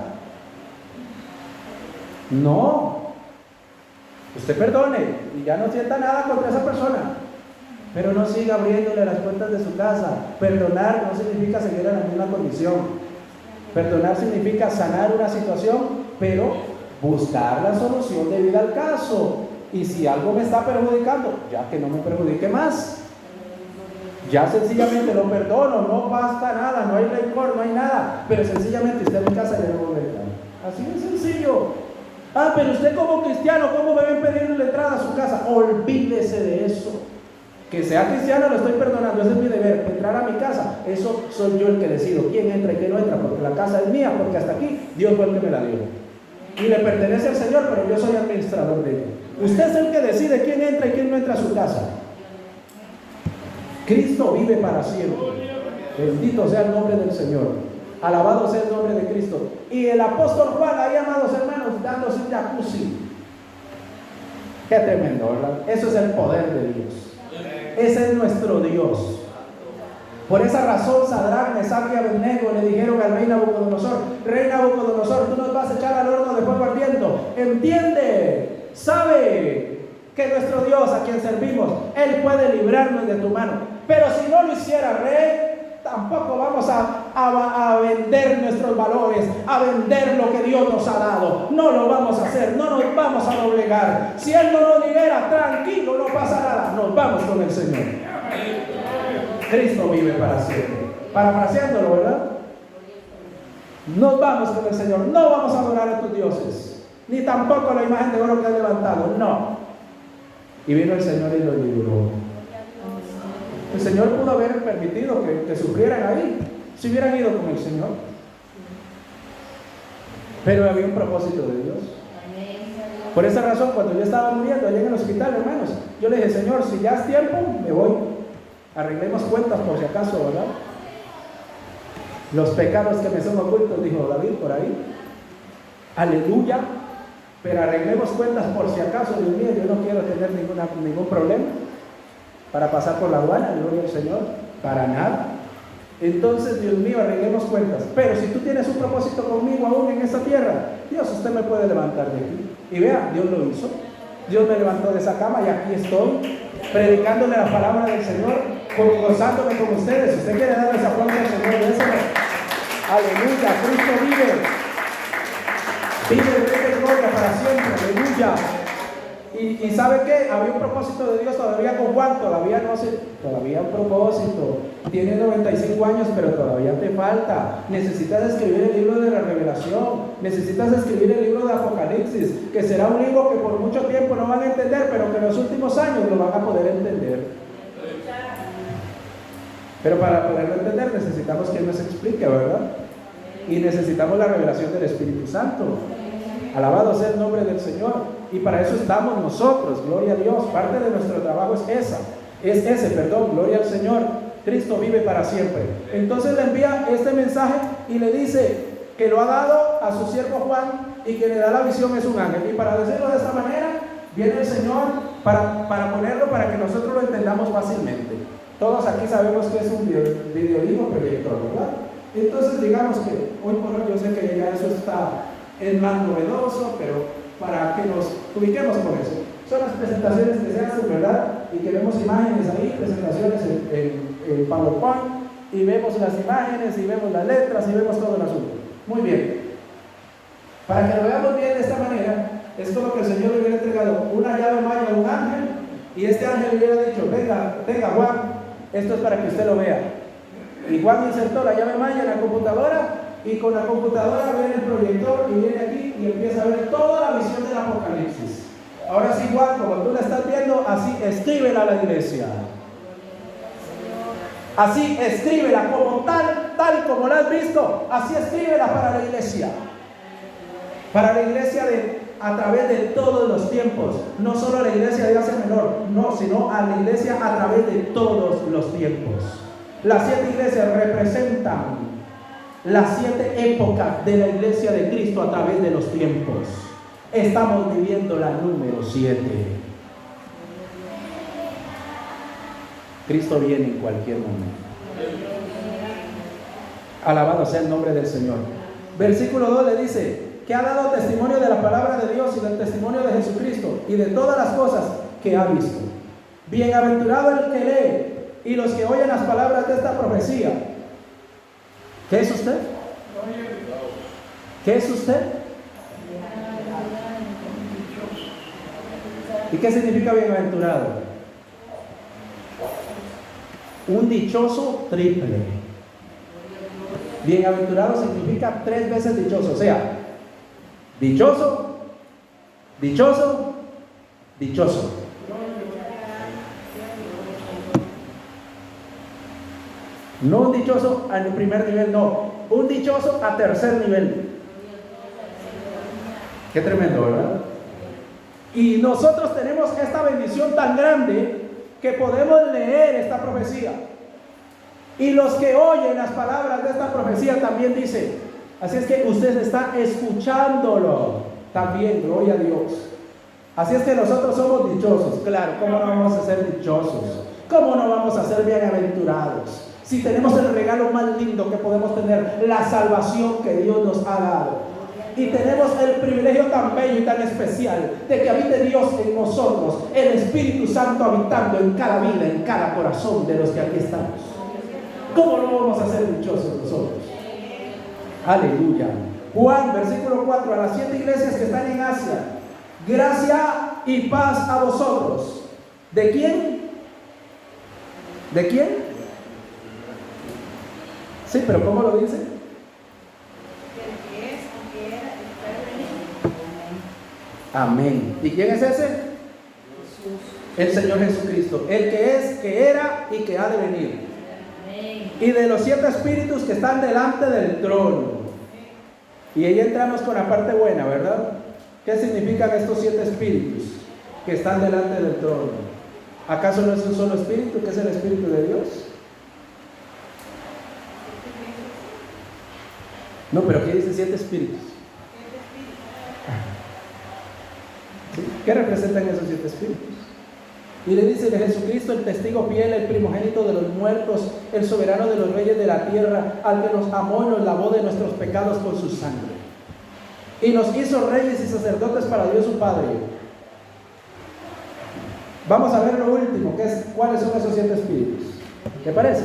[SPEAKER 1] No. Usted perdone y ya no sienta nada contra esa persona, pero no siga abriéndole las puertas de su casa. Perdonar no significa seguir en la misma condición. Perdonar significa sanar una situación, pero buscar la solución debida al caso. Y si algo me está perjudicando, ya que no me perjudique más. Ya sencillamente lo perdono, no basta nada, no hay rencor, no hay nada, pero sencillamente usted en mi casa le debo entrar. Así de sencillo. Ah, pero usted como cristiano, ¿cómo me ven pedirle la entrada a su casa? Olvídese de eso. Que sea cristiano lo estoy perdonando, ese es mi deber. Entrar a mi casa, eso soy yo el que decido quién entra y quién no entra, porque la casa es mía, porque hasta aquí Dios fue el que me la dio. Y le pertenece al Señor, pero yo soy administrador de ella. Usted es el que decide quién entra y quién no entra a su casa. Cristo vive para siempre. Bendito sea el nombre del Señor. Alabado sea el nombre de Cristo. Y el apóstol Juan, ahí, amados hermanos, dándose un jacuzzi. Qué tremendo, ¿verdad? Eso es el poder de Dios. Ese es nuestro Dios. Por esa razón, Sadrach, Mesach y Abednego le dijeron al rey Nabucodonosor: Rey Nabucodonosor, tú nos vas a echar al horno de fuego ardiendo. Entiende, sabe que nuestro Dios, a quien servimos, Él puede librarnos de tu mano. Pero si no lo hiciera, rey, tampoco vamos a vender nuestros valores, a vender lo que Dios nos ha dado. No lo vamos a hacer, no nos vamos a doblegar. Si Él no nos libera, tranquilo, no pasa nada. Nos vamos con el Señor. Cristo vive para siempre. Parafraseándolo, ¿verdad? Nos vamos con el Señor. No vamos a adorar a tus dioses, ni tampoco la imagen de oro que has levantado. No. Y vino el Señor y lo libró. El Señor pudo haber permitido que sufrieran ahí, si hubieran ido con el Señor. Pero había un propósito de Dios. Por esa razón, cuando yo estaba muriendo allá en el hospital, hermanos, yo le dije: Señor, si ya es tiempo, me voy. Arreglemos cuentas por si acaso, ¿verdad? Los pecados que me son ocultos, dijo David por ahí. Aleluya. Pero arreglemos cuentas por si acaso, Dios mío, yo no quiero tener ningún problema para pasar por la aduana, gloria al Señor, para nada. Entonces, Dios mío, arreglemos cuentas. Pero si tú tienes un propósito conmigo aún en esta tierra, Dios, usted me puede levantar de aquí. Y vea, Dios lo hizo. Dios me levantó de esa cama y aquí estoy, predicándole la palabra del Señor, gozándome con ustedes. Si usted quiere darle esa aplauso al Señor, déselo. Aleluya, Cristo vive. Vive el Rey de Gloria para siempre, aleluya. Y ¿sabe qué? Había un propósito de Dios todavía con Juan, todavía un propósito. Tiene 95 años, pero todavía te falta. Necesitas escribir el libro de la Revelación, necesitas escribir el libro de Apocalipsis, que será un libro que por mucho tiempo no van a entender, pero que en los últimos años lo van a poder entender. Pero para poderlo entender necesitamos que Él nos explique, ¿verdad? Y necesitamos la revelación del Espíritu Santo. Alabado sea el nombre del Señor. Y para eso estamos nosotros, gloria a Dios. Parte de nuestro trabajo es ese, gloria al Señor. Cristo vive para siempre. Entonces le envía este mensaje y le dice que lo ha dado a su siervo Juan, y que le da la visión es un ángel. Y para decirlo de esta manera, viene el Señor para ponerlo para que nosotros lo entendamos fácilmente. Todos aquí sabemos que es un videolibro proyector, ¿verdad? Entonces digamos que hoy por hoy, yo sé que ya eso es más novedoso, pero para que nos ubiquemos con eso. Son las presentaciones que se hacen, ¿verdad? Y que vemos imágenes ahí, presentaciones en PowerPoint, y vemos las imágenes, y vemos las letras, y vemos todo el asunto. Muy bien. Para que lo veamos bien de esta manera, es como que el Señor le hubiera entregado una llave maya a un ángel, y este ángel le hubiera dicho: venga Juan, esto es para que usted lo vea. Y Juan insertó la llave maya en la computadora, y con la computadora viene el proyector y viene aquí y empieza a ver toda la visión del Apocalipsis. Ahora sí, Juan, como tú la estás viendo, así escríbela a la iglesia. Así escríbela como tal como la has visto. Así escríbela para la iglesia. Para la iglesia a través de todos los tiempos. No solo a la iglesia de Asia Menor, no, sino a la iglesia a través de todos los tiempos. Las 7 iglesias representan las 7 épocas de la iglesia de Cristo a través de los tiempos. Estamos viviendo la número 7. Cristo viene en cualquier momento. Alabado sea el nombre del Señor. Versículo 2 le dice que ha dado testimonio de la palabra de Dios y del testimonio de Jesucristo y de todas las cosas que ha visto. Bienaventurado el que lee y los que oyen las palabras de esta profecía. ¿Qué es usted? ¿Qué es usted? ¿Y qué significa bienaventurado? Un dichoso triple. Bienaventurado significa 3 veces dichoso, o sea, dichoso, dichoso, dichoso. No un dichoso al primer nivel, no, un dichoso a tercer nivel. Qué tremendo, ¿verdad? Y nosotros tenemos esta bendición tan grande que podemos leer esta profecía. Y los que oyen las palabras de esta profecía también dicen. Así es que usted está escuchándolo también, gloria a Dios. Así es que nosotros somos dichosos. Claro, ¿cómo no vamos a ser dichosos? ¿Cómo no vamos a ser bienaventurados? Si tenemos el regalo más lindo que podemos tener, la salvación que Dios nos ha dado. Y tenemos el privilegio tan bello y tan especial de que habite Dios en nosotros, el Espíritu Santo habitando en cada vida, en cada corazón de los que aquí estamos. ¿Cómo no vamos a ser dichosos nosotros? Aleluya. Juan, versículo 4, a las 7 iglesias que están en Asia, gracia y paz a vosotros. ¿De quién? ¿De quién? Sí, pero ¿cómo lo dice? Amén. ¿Y quién es ese? Jesús. El Señor Jesucristo, el que es, que era y que ha de venir. Amén. Y de los 7 espíritus que están delante del trono. Y ahí entramos con la parte buena, ¿verdad? ¿Qué significan estos 7 espíritus que están delante del trono? ¿Acaso no es un solo espíritu, que es el Espíritu de Dios? No, pero ¿qué dice 7 espíritus? ¿Sí? ¿Qué representan esos 7 espíritus? Y le dice de Jesucristo, el testigo fiel, el primogénito de los muertos, el soberano de los reyes de la tierra, al que nos amó y nos lavó de nuestros pecados con su sangre, y nos hizo reyes y sacerdotes para Dios su Padre. Vamos a ver lo último, que es cuáles son esos 7 espíritus. ¿Te parece?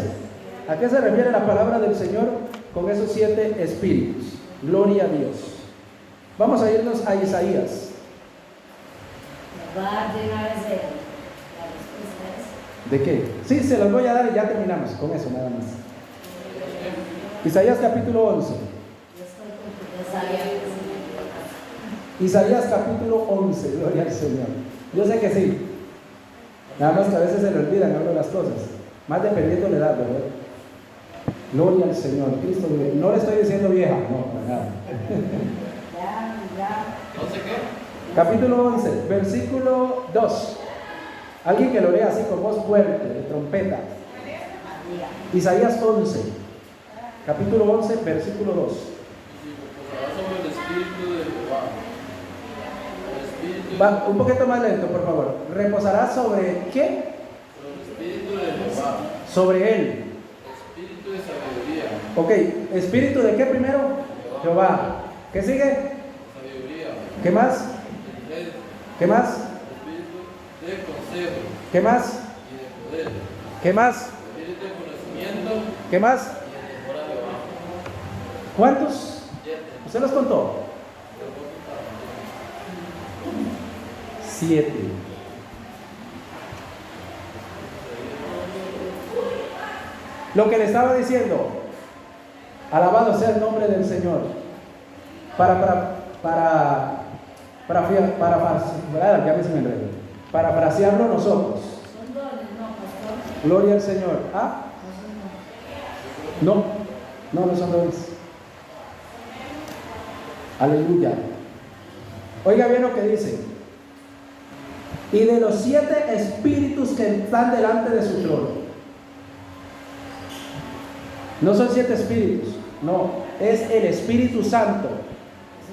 [SPEAKER 1] ¿A qué se refiere la palabra del Señor con esos 7 espíritus? Gloria a Dios. Vamos a irnos a Isaías. ¿De qué? Sí, se los voy a dar y ya terminamos con eso nada más. Isaías capítulo 11. Isaías capítulo 11, gloria al Señor. Yo sé que sí. Nada más que a veces se le olvidan algo de las cosas. Más dependiendo de la edad, ¿verdad? Gloria al Señor. Cristo, no le estoy diciendo vieja, no, para nada.
[SPEAKER 3] No sé qué.
[SPEAKER 1] Capítulo 11, versículo 2. Alguien que lo lea así con voz fuerte, de trompeta. Isaías 11, capítulo 11, versículo 2.
[SPEAKER 4] Sobre el Espíritu de Jehová.
[SPEAKER 1] Va, un poquito más lento, por favor. ¿Reposará sobre qué?
[SPEAKER 4] Sobre el Espíritu de Jehová.
[SPEAKER 1] Sobre él.
[SPEAKER 4] Espíritu de sabiduría.
[SPEAKER 1] Ok, ¿espíritu de qué primero? Jehová. ¿Qué sigue?
[SPEAKER 4] Sabiduría.
[SPEAKER 1] ¿Qué más? ¿Qué más?
[SPEAKER 4] Espíritu de consejo.
[SPEAKER 1] ¿Qué más?
[SPEAKER 4] Y de poder.
[SPEAKER 1] ¿Qué más?
[SPEAKER 4] Espíritu de conocimiento.
[SPEAKER 1] ¿Qué más?
[SPEAKER 4] Y de temor a Jehová.
[SPEAKER 1] ¿Cuántos?
[SPEAKER 4] 7.
[SPEAKER 1] ¿Usted los contó? 7. Lo que le estaba diciendo, alabado sea el nombre del Señor. Parafrasearlo nosotros. Gloria al Señor. ¿Ah? No son dones. Aleluya. Oiga bien lo que dice. Y de los 7 espíritus que están delante de su trono. No son 7 espíritus, no, es el Espíritu Santo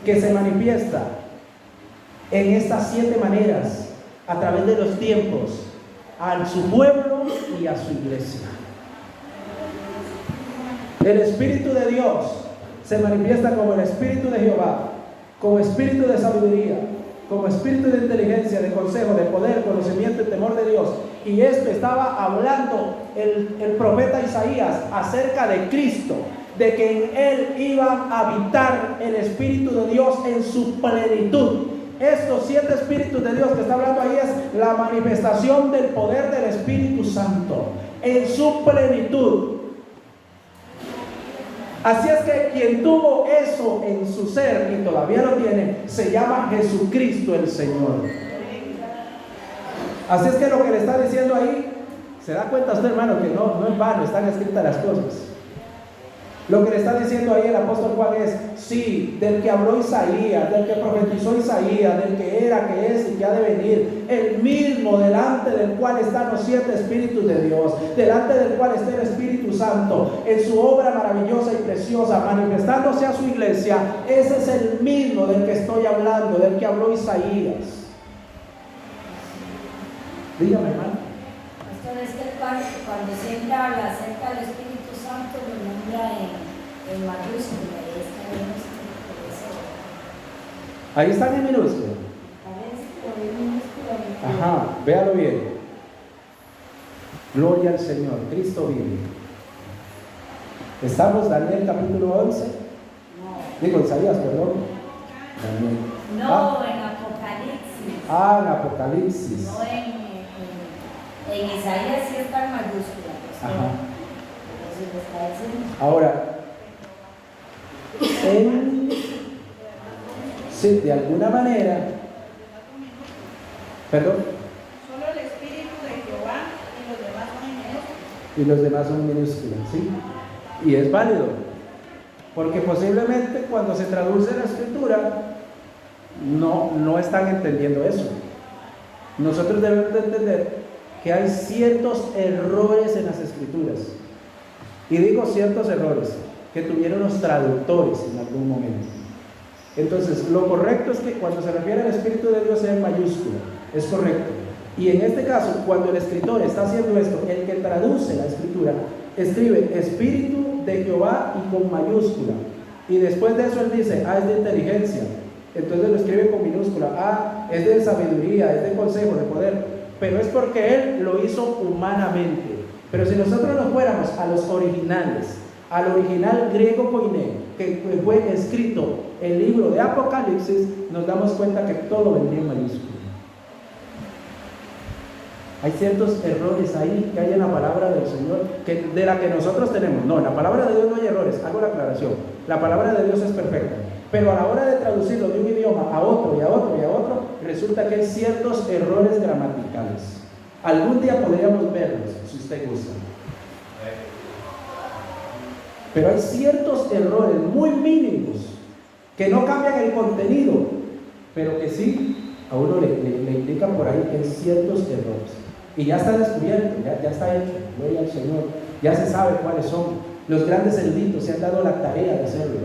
[SPEAKER 1] que se manifiesta en estas 7 maneras a través de los tiempos a su pueblo y a su iglesia. El Espíritu de Dios se manifiesta como el Espíritu de Jehová, como Espíritu de sabiduría, como Espíritu de inteligencia, de consejo, de poder, conocimiento y temor de Dios. Y esto estaba hablando el profeta Isaías acerca de Cristo, de que en Él iba a habitar el Espíritu de Dios en su plenitud. Estos 7 espíritus de Dios que está hablando ahí es la manifestación del poder del Espíritu Santo en su plenitud. Así es que quien tuvo eso en su ser y todavía lo tiene, se llama Jesucristo el Señor. Así es que lo que le está diciendo ahí, se da cuenta usted, hermano, que no es vano, están escritas las cosas. Lo que le está diciendo ahí el apóstol Juan es, sí, del que habló Isaías, del que profetizó Isaías, del que era, que es y que ha de venir, el mismo delante del cual están los 7 espíritus de Dios, delante del cual está el Espíritu Santo, en su obra maravillosa y preciosa, manifestándose a su iglesia. Ese es el mismo del que estoy hablando, del que habló Isaías. Dígame, hermano.
[SPEAKER 2] Pastor, es que cuando siempre habla acerca del Espíritu Santo, lo nombra en mayúscula, y está en minúscula.
[SPEAKER 1] Ahí están en minúscula.
[SPEAKER 2] Parece que en minúscula.
[SPEAKER 1] Ajá, véalo bien. Gloria al Señor, Cristo vive. ¿Estamos Daniel capítulo 11?
[SPEAKER 2] No.
[SPEAKER 1] Digo, Isaías, perdón. Daniel.
[SPEAKER 2] No, en Apocalipsis.
[SPEAKER 1] En Apocalipsis.
[SPEAKER 2] No en Isaías sí está en mayúscula. Pues,
[SPEAKER 1] Ajá.
[SPEAKER 2] Eso lo está diciendo.
[SPEAKER 1] Ahora, sí, de alguna manera, perdón.
[SPEAKER 5] Solo el Espíritu de Jehová y los demás son en minúsculas.
[SPEAKER 1] Y los demás son minúsculas, ¿sí? Y es válido, porque posiblemente cuando se traduce la escritura, no están entendiendo eso. Nosotros debemos de entender que hay ciertos errores en las escrituras. Y digo ciertos errores que tuvieron los traductores en algún momento. Entonces, lo correcto es que cuando se refiere al Espíritu de Dios sea en mayúscula, es correcto. Y en este caso, cuando el escritor está haciendo esto, el que traduce la escritura, escribe Espíritu de Jehová y con mayúscula. Y después de eso él dice, es de inteligencia. Entonces lo escribe con minúscula. Es de sabiduría, es de consejo, de poder. Pero es porque él lo hizo humanamente. Pero si nosotros nos fuéramos a los originales, al original griego koiné, que fue escrito el libro de Apocalipsis, nos damos cuenta que todo vendría en mayúscula. Hay ciertos errores ahí que hay en la palabra del Señor, de la que nosotros tenemos. No, en la palabra de Dios no hay errores, hago la aclaración. La palabra de Dios es perfecta. Pero a la hora de traducirlo de un idioma a otro y a otro y a otro, resulta que hay ciertos errores gramaticales. Algún día podríamos verlos, si usted gusta. Pero hay ciertos errores muy mínimos que no cambian el contenido, pero que sí a uno le indican por ahí que hay ciertos errores. Y ya está descubierto, ya está hecho, gloria al Señor, ya se sabe cuáles son. Los grandes eruditos se han dado la tarea de hacerlo,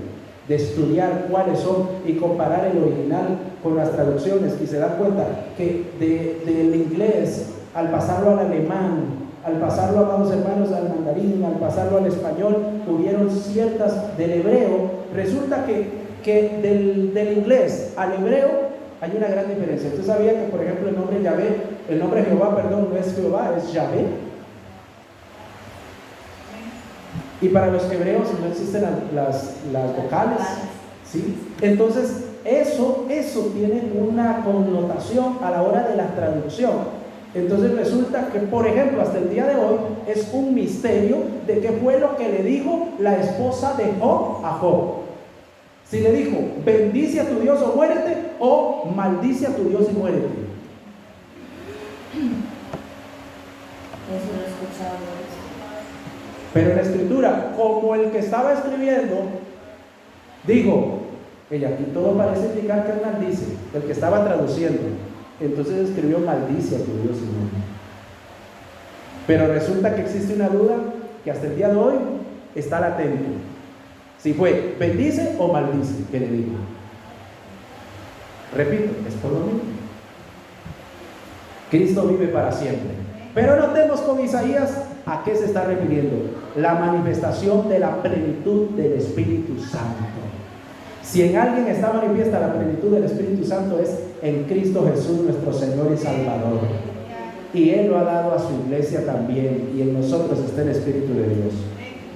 [SPEAKER 1] de estudiar cuáles son y comparar el original con las traducciones, y se dan cuenta que del inglés, al pasarlo al alemán, al pasarlo, amados hermanos, al mandarín, al pasarlo al español, hubieron ciertas del hebreo. Resulta que del inglés al hebreo hay una gran diferencia. ¿Usted sabía que, por ejemplo, el nombre Yahvé, el nombre Jehová, perdón, no es Jehová, es Yahvé? Y para los hebreos no existen las vocales, ¿sí? Entonces, eso tiene una connotación a la hora de la traducción. Entonces resulta que, por ejemplo, hasta el día de hoy es un misterio de qué fue lo que le dijo la esposa de Job a Job. Si le dijo, bendice a tu Dios o muérete, o maldice a tu Dios y muérete.
[SPEAKER 2] Eso lo he escuchado.
[SPEAKER 1] Pero en la escritura, como el que estaba escribiendo dijo, aquí todo parece indicar que él maldice, el que estaba traduciendo, entonces escribió maldice a tu Dios y muérete. Pero resulta que existe una duda que hasta el día de hoy está latente. Si fue bendice o maldice, que le digo. Repito, es por lo mismo. Cristo vive para siempre. Pero notemos con Isaías a qué se está refiriendo. La manifestación de la plenitud del Espíritu Santo. Si en alguien está manifiesta la plenitud del Espíritu Santo, es en Cristo Jesús, nuestro Señor y Salvador. Y Él lo ha dado a su iglesia también, y en nosotros está el Espíritu de Dios.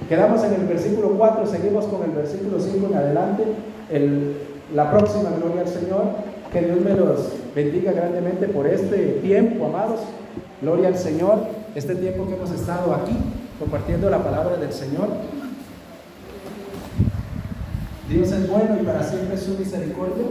[SPEAKER 1] Quedamos en el versículo 4, seguimos con el versículo 5 en adelante. La próxima, gloria al Señor. Que Dios me los bendiga grandemente por este tiempo, amados. Gloria al Señor. Este tiempo que hemos estado aquí compartiendo la palabra del Señor. Dios es bueno y para siempre es su misericordia.